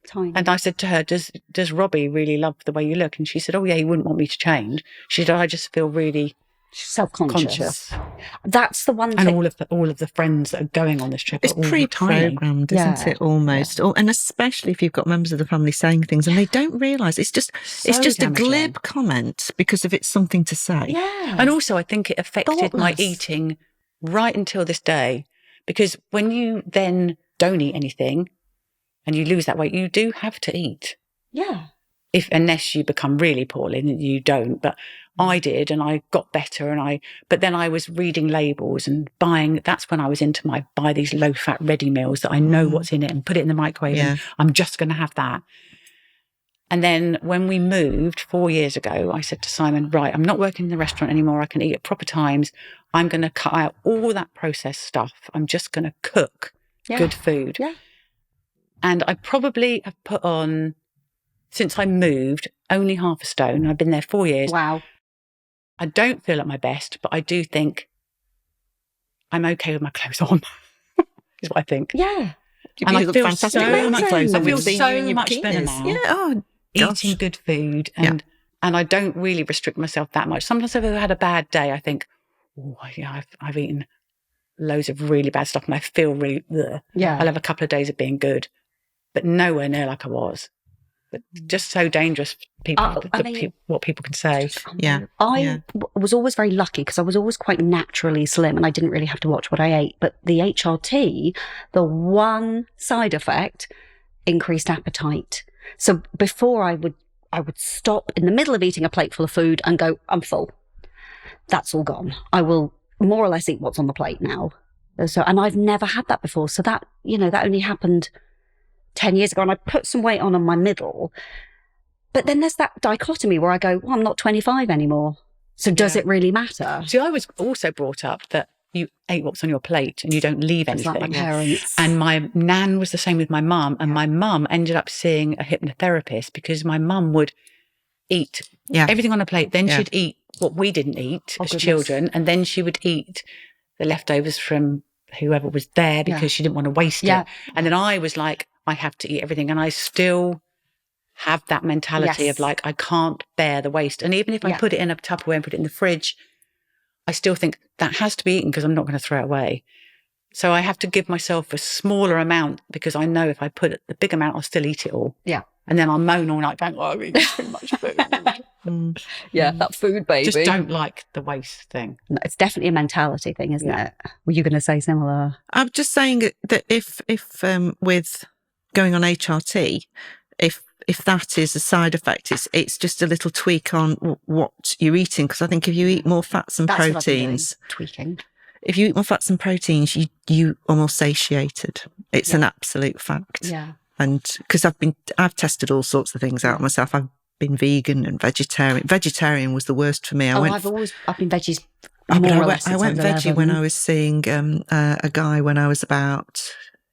tiny. And I said to her, does Robbie really love the way you look? And she said, oh yeah, he wouldn't want me to change. She said, I just feel really self-conscious. That's the one thing. And all of the friends that are going on this trip it's are all pre-programmed, isn't it? Almost, and especially if you've got members of the family saying things and they don't realise it's just a glib comment because if it's something to say. Yeah, and also I think it affected my eating right until this day because when you then don't eat anything and you lose that weight, you do have to eat. Yeah, unless you become really poorly, and you don't, but. I did, and I got better, but then I was reading labels and buying, that's when I was into buy these low-fat ready meals that I know what's in it and put it in the microwave and I'm just going to have that. And then when we moved 4 years ago, I said to Simon, right, I'm not working in the restaurant anymore. I can eat at proper times. I'm going to cut out all that processed stuff. I'm just going to cook good food. Yeah. And I probably have put on, since I moved, only 0.5 stone. I've been there 4 years. Wow. I don't feel at my best, but I do think I'm okay with my clothes on, is what I think. Yeah. And I feel so much better bikinis. now. Yeah, eating good food and I don't really restrict myself that much. Sometimes if I've had a bad day, I think, oh, yeah, I've eaten loads of really bad stuff and I feel really, I'll have a couple of days of being good, but nowhere near like I was. But just so dangerous for people, what people can say. I was always very lucky because I was always quite naturally slim and I didn't really have to watch what I ate. But the HRT, the one side effect, increased appetite. So before I would stop in the middle of eating a plate full of food and go, I'm full. That's all gone. I will more or less eat what's on the plate now. So, and I've never had that before. So that, that only happened 10 years ago, and I put some weight on my middle. But then there's that dichotomy where I go, well, I'm not 25 anymore. So does it really matter? See, I was also brought up that you ate what's on your plate and you don't leave anything. Like my parents. And my nan was the same with my mum. And my mum ended up seeing a hypnotherapist because my mum would eat everything on a plate. Then she'd eat what we didn't eat as children. And then she would eat the leftovers from whoever was there because she didn't want to waste it. And then I was like, I have to eat everything. And I still have that mentality of like, I can't bear the waste. And even if I put it in a Tupperware and put it in the fridge, I still think that has to be eaten because I'm not going to throw it away. So I have to give myself a smaller amount because I know if I put the big amount, I'll still eat it all. Yeah. And then I'll moan all night going, oh, I've eaten too much food. That food baby. Just don't like the waste thing. No, it's definitely a mentality thing, isn't it? Were you going to say similar? I'm just saying that if with going on HRT, if that is a side effect, it's just a little tweak on what you're eating. Because I think if you eat more fats and proteins, tweaking. If you eat more fats and proteins, you are more satiated. It's an absolute fact. Yeah. And because I've tested all sorts of things out myself. I've been vegan and vegetarian. Vegetarian was the worst for me. I've been veggies. I went veggie when I was seeing a guy when I was about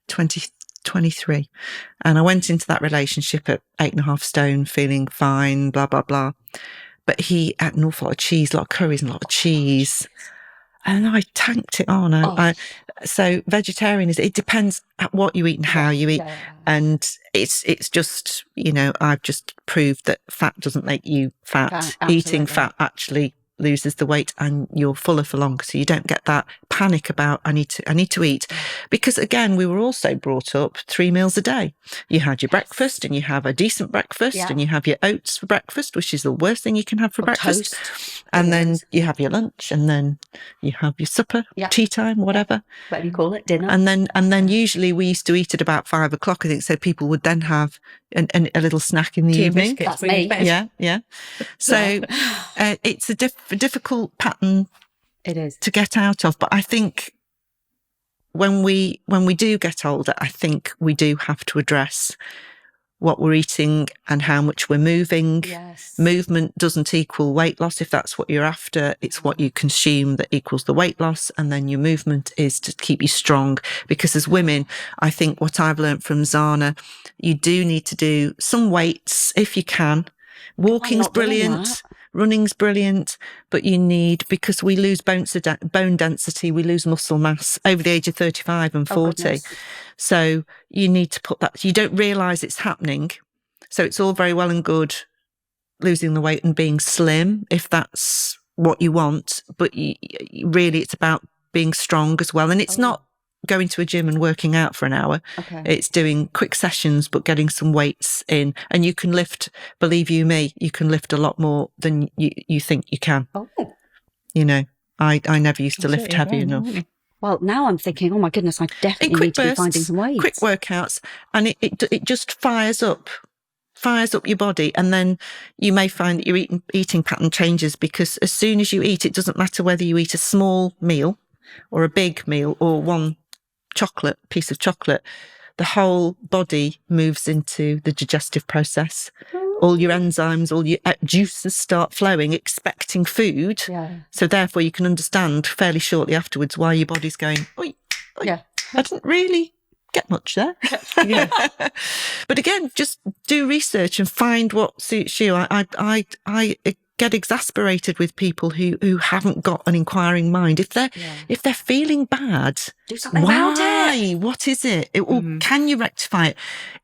23. And I went into that relationship at 8.5 stone, feeling fine, blah, blah, blah. But he ate an awful lot of cheese, a lot of curries and a lot of cheese. And I tanked it on. So vegetarian it depends at what you eat and how you eat. Yeah. And it's just, I've just proved that fat doesn't make you fat. Eating fat actually loses the weight and you're fuller for longer. So you don't get that panic about I need to eat. Because again, we were also brought up 3 meals a day. You had your breakfast and you have a decent breakfast and you have your oats for breakfast, which is the worst thing you can have for breakfast. Toast. And then you have your lunch and then you have your supper, tea time, whatever. Whatever you call it, dinner. And then usually we used to eat at about 5 o'clock, I think. So people would then have a little snack in the evening. That's me. Yeah. So it's a difficult pattern. It is to get out of. But I think when we do get older, I think we do have to address what we're eating and how much we're moving. Yes. Movement doesn't equal weight loss. If that's what you're after, it's what you consume that equals the weight loss. And then your movement is to keep you strong. Because as women, I think what I've learned from Zana, you do need to do some weights if you can. Walking's brilliant. Running's brilliant, but because we lose bone density, we lose muscle mass over the age of 35 and 40. So you need to put that, you don't realise it's happening. So it's all very well and good losing the weight and being slim, if that's what you want. But really, it's about being strong as well. And it's not going to a gym and working out for an hour. Okay. It's doing quick sessions, but getting some weights in. And you can lift, believe you me, you can lift a lot more than you think you can. Oh. I never used to lift heavy enough. Well, now I'm thinking, oh my goodness, I definitely need to be finding some weights. Quick workouts. And it just fires up your body. And then you may find that your eating pattern changes because as soon as you eat, it doesn't matter whether you eat a small meal or a big meal or one piece of chocolate, the whole body moves into the digestive process. All your enzymes, all your juices start flowing, expecting food. Yeah. So therefore you can understand fairly shortly afterwards why your body's going, oi, I didn't really get much there. But again, just do research and find what suits you. I get exasperated with people who haven't got an inquiring mind. If they're feeling bad, do something about it. What is it? Or can you rectify it?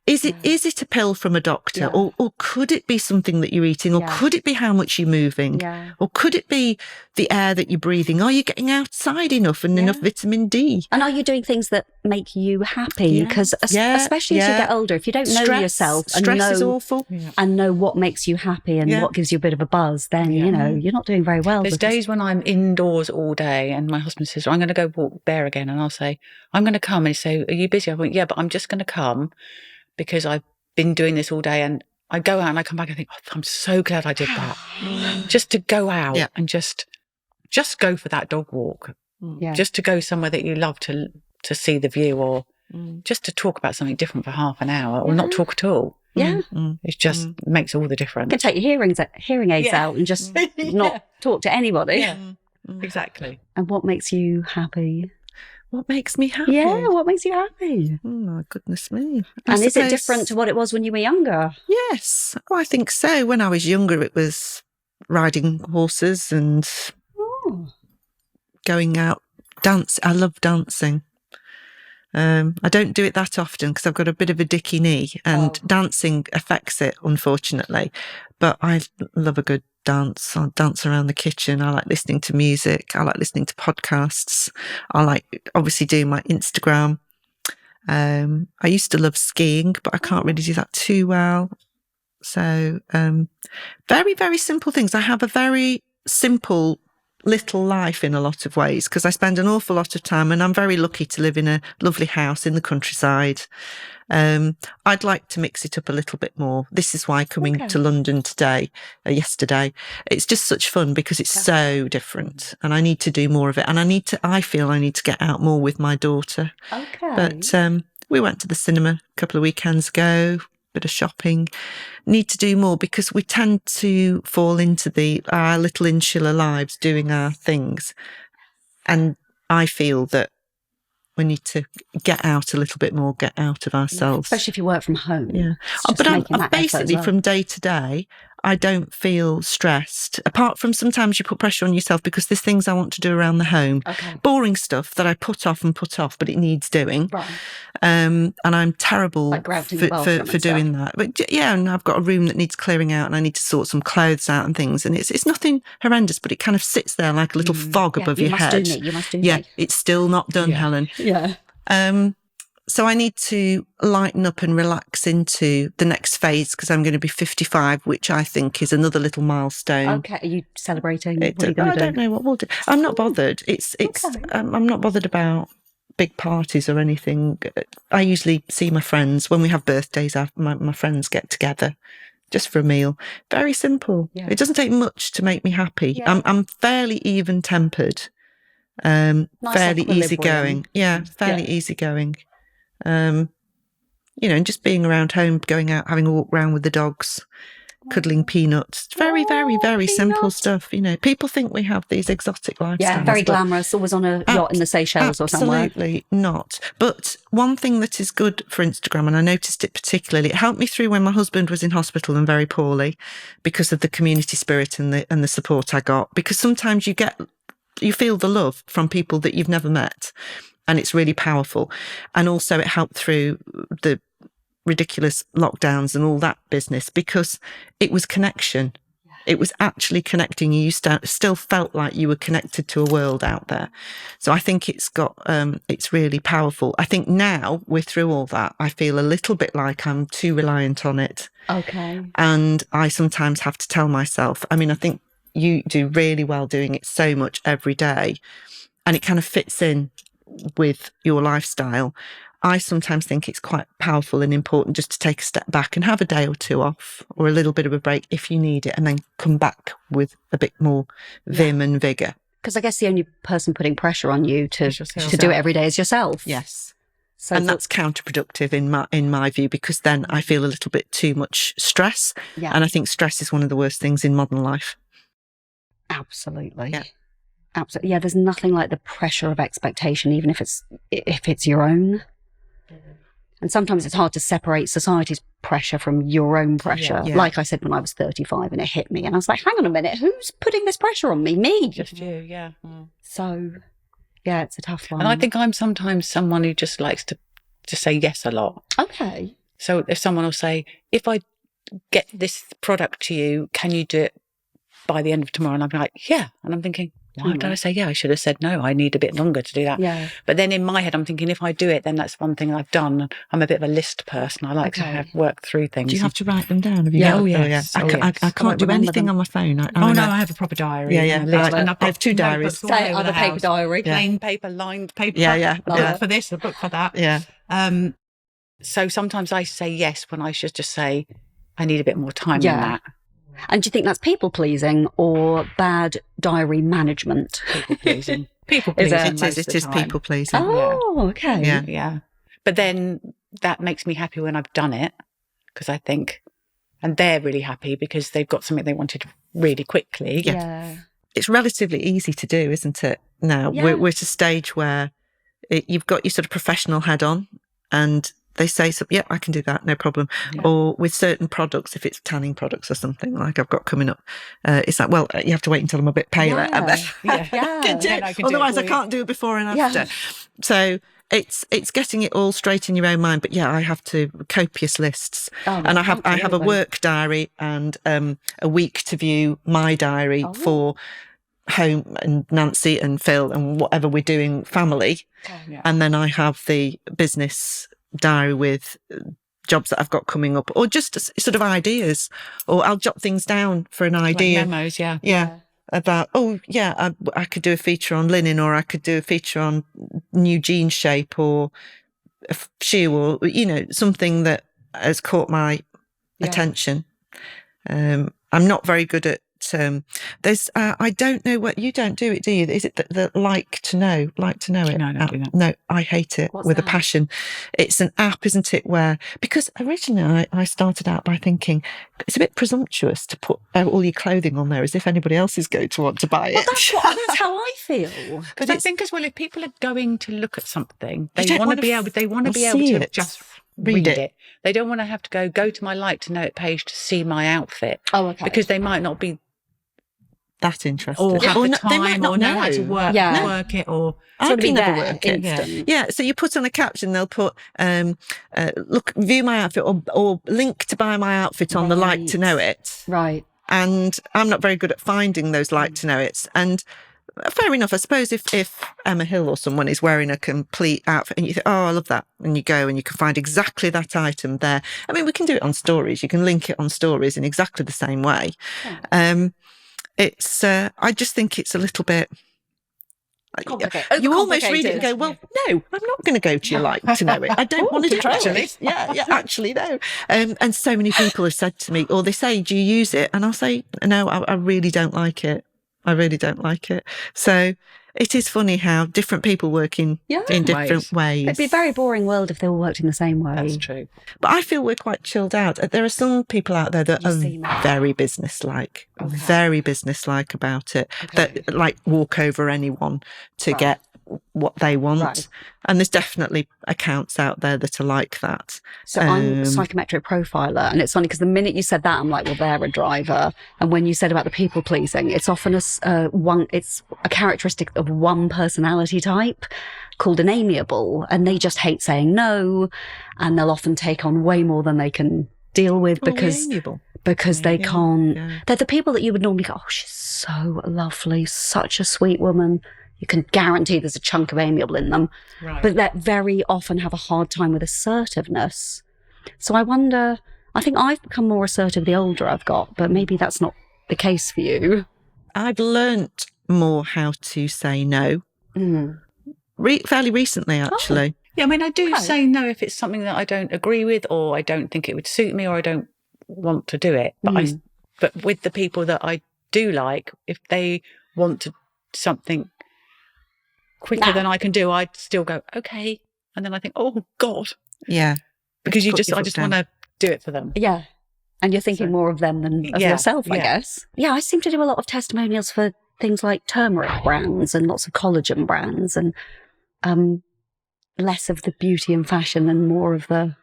Is it a pill from a doctor? Or could it be something that you're eating? Or could it be how much you're moving? Or could it be the air that you're breathing? Are you getting outside enough and enough vitamin D? And are you doing things that make you happy? Because especially as you get older, if you don't know yourself and stress is awful. And know what makes you happy and what gives you a bit of a buzz, then, you know, you're not doing very well. There's days when I'm indoors all day and my husband says, I'm going to go walk there again. And I'll say, I'm going to come. And he say, are you busy? I went, yeah, but I'm just going to come because I've been doing this all day. And I go out and I come back and think, I'm so glad I did that. Just to go out and just go for that dog walk. Just to go somewhere that you love to see the view, or just to talk about something different for half an hour, or not talk at all. It just makes all the difference. You can take your hearing aids out and just not talk to anybody. Exactly. And what makes you happy? What makes me happy? Yeah, what makes you happy? Oh, my goodness me. And is it different to what it was when you were younger? Yes. Oh, I think so. When I was younger, it was riding horses and going out, dance. I love dancing. I don't do it that often because I've got a bit of a dicky knee, and dancing affects it, unfortunately. But I love a good dance. I'll dance around the kitchen. I like listening to music. I like listening to podcasts. I like obviously doing my Instagram. I used to love skiing, but I can't really do that too well. So very, very simple things. I have a very simple little life in a lot of ways because I spend an awful lot of time, and I'm very lucky to live in a lovely house in the countryside. I'd like to mix it up a little bit more. This is why coming to London yesterday, it's just such fun because it's so different, and I need to do more of it. And I feel I need to get out more with my daughter. But we went to the cinema a couple of weekends ago, bit of shopping. Need to do more because we tend to fall into our little insular lives doing our things. And I feel that we need to get out a little bit more, get out of ourselves. Especially if you work from home. Yeah. But I'm basically from day to day, I don't feel stressed. Apart from sometimes you put pressure on yourself because there's things I want to do around the home. Boring stuff that I put off, but it needs doing. Right. And I'm terrible for doing that. But and I've got a room that needs clearing out, and I need to sort some clothes out and things. And it's nothing horrendous, but it kind of sits there like a little fog above your head. You must do me. It's still not done, Helen. Yeah. So I need to lighten up and relax into the next phase because I'm going to be 55, which I think is another little milestone. Okay, are you celebrating? What are you going to do? I don't know what we'll do. I'm not bothered. I'm not bothered about big parties or anything. I usually see my friends when we have birthdays. My friends get together just for a meal. Very simple. Yeah. It doesn't take much to make me happy. Yeah. I'm fairly even-tempered, fairly easygoing. Yeah, fairly easygoing. And just being around home, going out, having a walk around with the dogs, cuddling peanuts. Very, very, very simple stuff. People think we have these exotic lifestyles. Yeah, very glamorous, always on a yacht in the Seychelles or somewhere. Absolutely not. But one thing that is good for Instagram, and I noticed it particularly, it helped me through when my husband was in hospital and very poorly because of the community spirit and the support I got. Because sometimes you feel the love from people that you've never met. And it's really powerful. And also it helped through the ridiculous lockdowns and all that business because it was connection. It was actually connecting you. You still felt like you were connected to a world out there. So I think it's really powerful. I think now we're through all that. I feel a little bit like I'm too reliant on it. Okay. And I sometimes have to tell myself, I think you do really well doing it so much every day. And it kind of fits in with your lifestyle. I sometimes think it's quite powerful and important just to take a step back and have a day or two off or a little bit of a break if you need it, and then come back with a bit more vim and vigour. Because I guess the only person putting pressure on you to do it every day is yourself. Yes. And that's counterproductive in my view, because then I feel a little bit too much stress. Yeah. And I think stress is one of the worst things in modern life. Absolutely. Yeah. Absolutely. Yeah, there's nothing like the pressure of expectation, even if it's your own. And sometimes it's hard to separate society's pressure from your own pressure. Yeah. Like I said, when I was 35 and it hit me and I was like, hang on a minute, who's putting this pressure on me? Me. Just you, yeah. So Yeah, it's a tough one. And I think I'm sometimes someone who just likes to say yes a lot. Okay. So if someone will say, if I get this product to you, can you do it by the end of tomorrow? And I'm like, yeah. And I'm thinking, why did I say yeah? I should have said no. I need a bit longer to do that. Yeah. But then in my head, I'm thinking, if I do it, then that's one thing I've done. I'm a bit of a list person. I like to have work through things. Do you have to write them down? Have you Yeah. got, Oh, yes. I can't do anything on my phone. I have a proper diary. Yeah. And I have 2 diaries. Say other paper diary. Plain paper, lined paper. Yeah. A book for this, a book for that. Yeah. So sometimes I say yes when I should just say, I need a bit more time than that. And do you think that's people pleasing or bad diary management? People pleasing. People pleasing. It is people pleasing. Oh, okay. Yeah. But then that makes me happy when I've done it, because I think, and they're really happy because they've got something they wanted really quickly. Yeah. It's relatively easy to do, isn't it? Now we're at a stage where you've got your sort of professional head on, and they say, yeah, I can do that, no problem. Yeah. Or with certain products, if it's tanning products or something like I've got coming up, it's like, well, you have to wait until I'm a bit paler. Otherwise I can't do it before and after. So it's getting it all straight in your own mind. But I have to copious lists. And I have a work diary and a week to view my diary for home and Nancy and Phil and whatever we're doing family. And then I have the business diary with jobs that I've got coming up, or just sort of ideas, or I'll jot things down for an idea. Like memos, about I could do a feature on linen, or I could do a feature on new jean shape, or a shoe, or something that has caught my attention. I'm not very good at there's I don't know what you don't do it, do you? Is it the like to know it? No, I don't do that. No, I hate it. What's with that? A passion. It's an app, isn't it? Because originally I started out by thinking it's a bit presumptuous to put all your clothing on there as if anybody else is going to want to buy it. Well, that's how I feel. Because I think as well, if people are going to look at something, they want to be able to just read it. They don't want to have to go to my like to know it page to see my outfit. Oh, okay. Because they might not be that interested, or have the time, they might not know how to work it, or I can never work it. Yeah, so you put on a caption, they'll put look, view my outfit, or link to buy my outfit on the like to know it. Right. And I'm not very good at finding those like to know it's. And fair enough, I suppose if Emma Hill or someone is wearing a complete outfit and you think, oh, I love that, and you go and you can find exactly that item there. I mean, we can do it on stories. You can link it on stories in exactly the same way. Yeah. It's I just think it's a little bit you almost read it and go, well, no, I'm not going to go to your like to know it. I don't want to do it. Actually, no. And so many people have said to me, or they say, do you use it? And I'll say, no, I really don't like it. I really don't like it. So it is funny how different people work in different ways. It'd be a very boring world if they all worked in the same way. That's true. But I feel we're quite chilled out. There are some people out there that are very businesslike, very businesslike about it, that like walk over anyone to get what they want. Right. And there's definitely accounts out there that are like that. So I'm a psychometric profiler, and it's funny because the minute you said that, I'm like, well, they're a driver. And when you said about the people pleasing, it's often it's a characteristic of one personality type called an amiable, and they just hate saying no, and they'll often take on way more than they can deal with because they can't. Yeah. They're the people that you would normally go, oh, she's so lovely, such a sweet woman. You can guarantee there's a chunk of amiable in them, but that very often have a hard time with assertiveness. So I wonder, I think I've become more assertive the older I've got, but maybe that's not the case for you. I've learnt more how to say no fairly recently, actually. Oh. Yeah, I mean, I do say no if it's something that I don't agree with, or I don't think it would suit me, or I don't want to do it. But but with the people that I do like, if they want something quicker than I can do, I'd still go, okay. And then I think, oh God. Yeah. Because I just want to do it for them. Yeah. And you're thinking more of them than of yourself, I guess. Yeah, I seem to do a lot of testimonials for things like turmeric brands and lots of collagen brands, and less of the beauty and fashion and more of the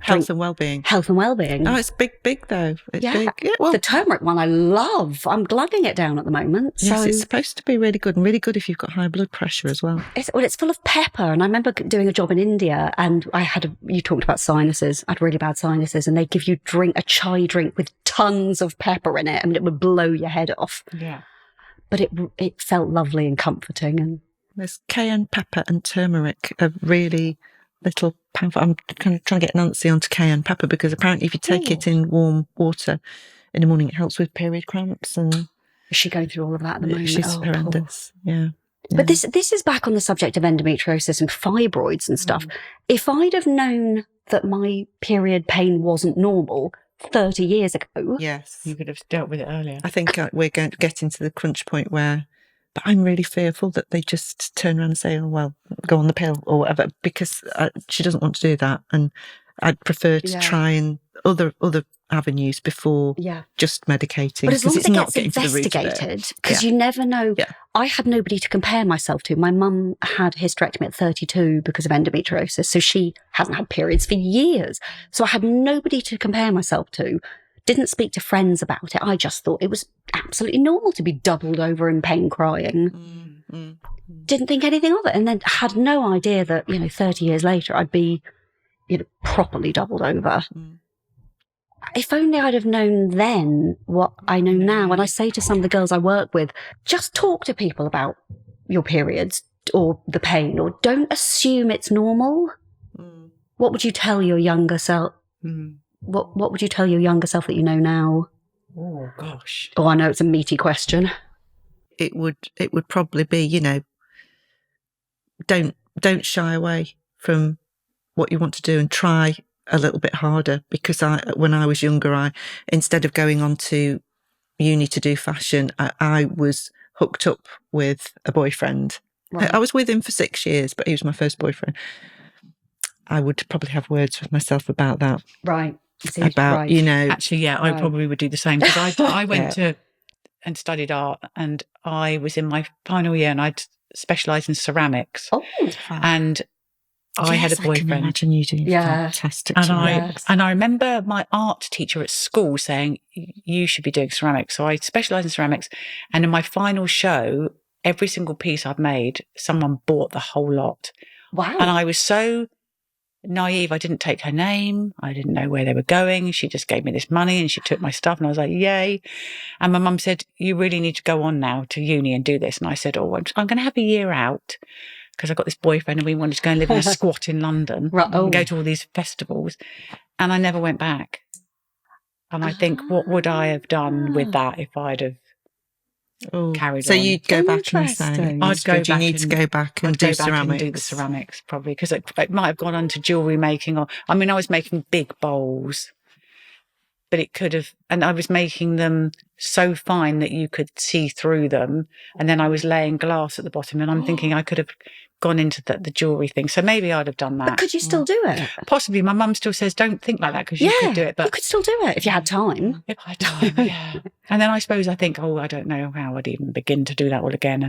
Health and well-being. Health and well-being. Oh, it's big though. It's big. Yeah, well, the turmeric one I love. I'm glugging it down at the moment. Yes, so it's supposed to be really good, and really good if you've got high blood pressure as well. It's full of pepper, and I remember doing a job in India, and you talked about sinuses. I had really bad sinuses, and they give you a chai drink with tons of pepper in it, and it would blow your head off. Yeah, but it felt lovely and comforting. And there's cayenne pepper and turmeric, a really little powerful. I'm kind of trying to get Nancy onto cayenne pepper, because apparently if you take it in warm water in the morning, it helps with period cramps. And is she going through all of that at the moment? She's horrendous. Yeah. But this is back on the subject of endometriosis and fibroids and stuff. If I'd have known that my period pain wasn't normal 30 years ago, yes, you could have dealt with it earlier. I think we're going to get into the crunch point where. But I'm really fearful that they just turn around and say, oh, well, go on the pill or whatever, because she doesn't want to do that. And I'd prefer to try and other avenues before just medicating. But as long as it gets getting investigated, because you never know. Yeah. I had nobody to compare myself to. My mum had hysterectomy at 32 because of endometriosis. So she hasn't had periods for years. So I had nobody to compare myself to. Didn't speak to friends about it. I just thought it was absolutely normal to be doubled over in pain crying. Didn't think anything of it. And then had no idea that, 30 years later, I'd be, properly doubled over. If only I'd have known then what I know now. And I say to some of the girls I work with, just talk to people about your periods or the pain, or don't assume it's normal. What would you tell your younger self? What would you tell your younger self that you know now? Oh gosh. Oh, I know it's a meaty question. It would probably be, don't shy away from what you want to do and try a little bit harder, because when I was younger, instead of going on to uni to do fashion, I was hooked up with a boyfriend. Right. I was with him for 6 years, but he was my first boyfriend. I would probably have words with myself about that. Right. About, Actually, I probably would do the same, because I went to and studied art, and I was in my final year, and I'd specialised in ceramics. Oh, and I had a boyfriend. I can imagine you doing fantastic ceramics. And I remember my art teacher at school saying, you should be doing ceramics. So I specialised in ceramics, and in my final show, every single piece I'd made, someone bought the whole lot. Wow. And I was so naive. I didn't take her name. I didn't know where they were going. She just gave me this money and she took my stuff, and I was like, yay. And my mum said, you really need to go on now to uni and do this. And I said, I'm going to have a year out, because I got this boyfriend and we wanted to go and live in a squat in London and go to all these festivals. And I never went back. And I think, what would I have done with that if I'd have carried on? So you'd go back and say, I'd go back. You need to go back and do ceramics. And do the ceramics, probably, because it might have gone on to jewellery making. I was making big bowls, but it could have, and I was making them so fine that you could see through them. And then I was laying glass at the bottom, and I'm thinking I could have gone into the jewellery thing. So maybe I'd have done that. But could you still do it? Possibly. My mum still says, don't think like that, because you could do it. But you could still do it if you had time. If I had time, yeah. And then I suppose I think, I don't know how I'd even begin to do that all again.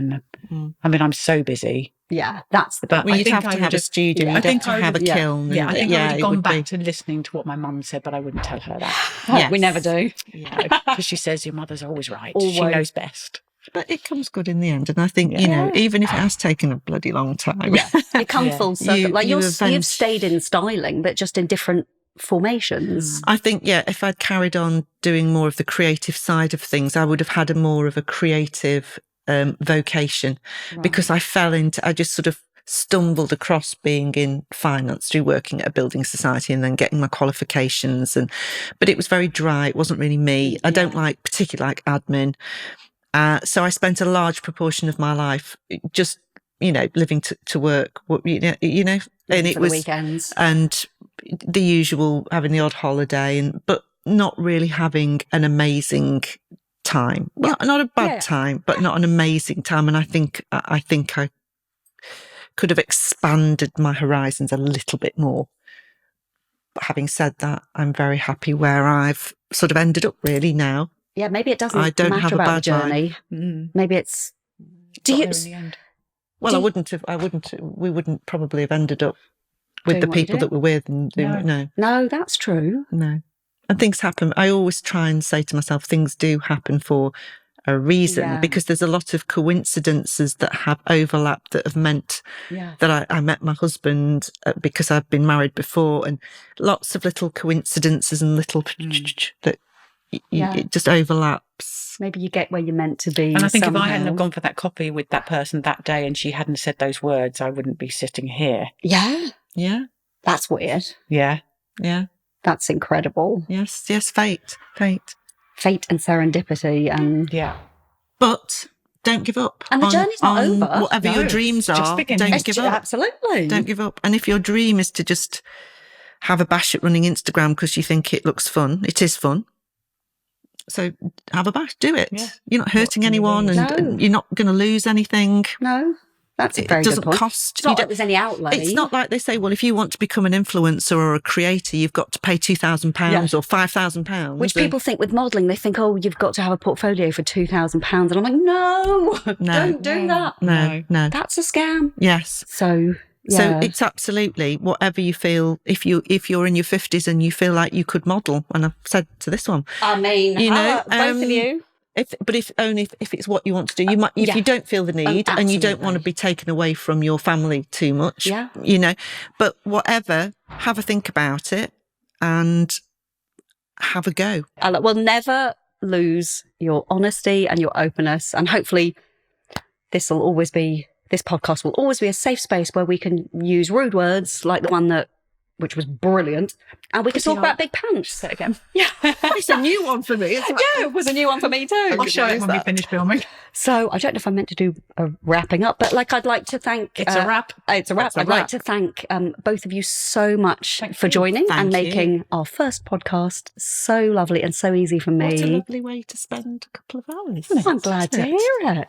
And I'm so busy. Yeah, that's the bit. Well, you'd have to have a studio. Yeah, I think I have a kiln. Yeah, I think I would have gone back to listening to what my mum said, but I wouldn't tell her that. We never do. Because she says your mother's always right. Always. She knows best. But it comes good in the end. And I think, even if it has taken a bloody long time. It comes full circle. Like you've stayed in styling, but just in different formations. I think, if I'd carried on doing more of the creative side of things, I would have had more of a creative vocation, because I just sort of stumbled across being in finance through working at a building society and then getting my qualifications. But it was very dry. It wasn't really me. I don't particularly like admin. So I spent a large proportion of my life just, living to work, and it was weekends and the usual, having the odd holiday, but not really having an amazing time. Well, not a bad time, but not an amazing time. And I think I could have expanded my horizons a little bit more. But having said that, I'm very happy where I've sort of ended up really now. Yeah, maybe it doesn't I don't matter have a about bad the journey. Maybe it's... in the end. Well, we wouldn't probably have ended up with the people that we're with. And No, that's true. No. And things happen. I always try and say to myself, things do happen for a reason, because there's a lot of coincidences that have overlapped that have meant that I met my husband because I've been married before, and lots of little coincidences and little that it just overlaps. Maybe you get where you're meant to be. And I think somehow. if I hadn't have gone for that coffee with that person that day and she hadn't said those words, I wouldn't be sitting here. Yeah. Yeah. That's weird. Yeah. Yeah. That's incredible. Yes. Fate. Fate and serendipity. And but don't give up. And the journey's not over. Whatever your dreams are, don't give up. Absolutely. Don't give up. And if your dream is to just have a bash at running Instagram because you think it looks fun, it is fun. So have a bash, do it. Yeah. You're not hurting anyone, and you're not going to lose anything. No, that's a very good point. It doesn't cost. It's not like there's any outlay. It's not like they say, well, if you want to become an influencer or a creator, you've got to pay £2,000 or £5,000. Which people think with modelling, they think, oh, you've got to have a portfolio for £2,000. And I'm like, no, don't do that. No. That's a scam. Yes. So it's absolutely whatever you feel. If you're in your 50s and you feel like you could model, and I've said to this one, I mean, both of you. If it's what you want to do, you might. If you don't feel the need and you don't want to be taken away from your family too much, But whatever, have a think about it and have a go. We'll never lose your honesty and your openness, and hopefully, this podcast will always be a safe space where we can use rude words like the one which was brilliant, and we can talk about big pants. Say it again. Yeah. It's a new one for me. It was a new one for me too. I'll show it when we finish filming. So I don't know if I meant to do a wrapping up, but I'd like to thank... It's a wrap. It's a wrap. I'd like to thank both of you so much for joining and making our first podcast so lovely and so easy for me. What a lovely way to spend a couple of hours. I'm glad to hear it.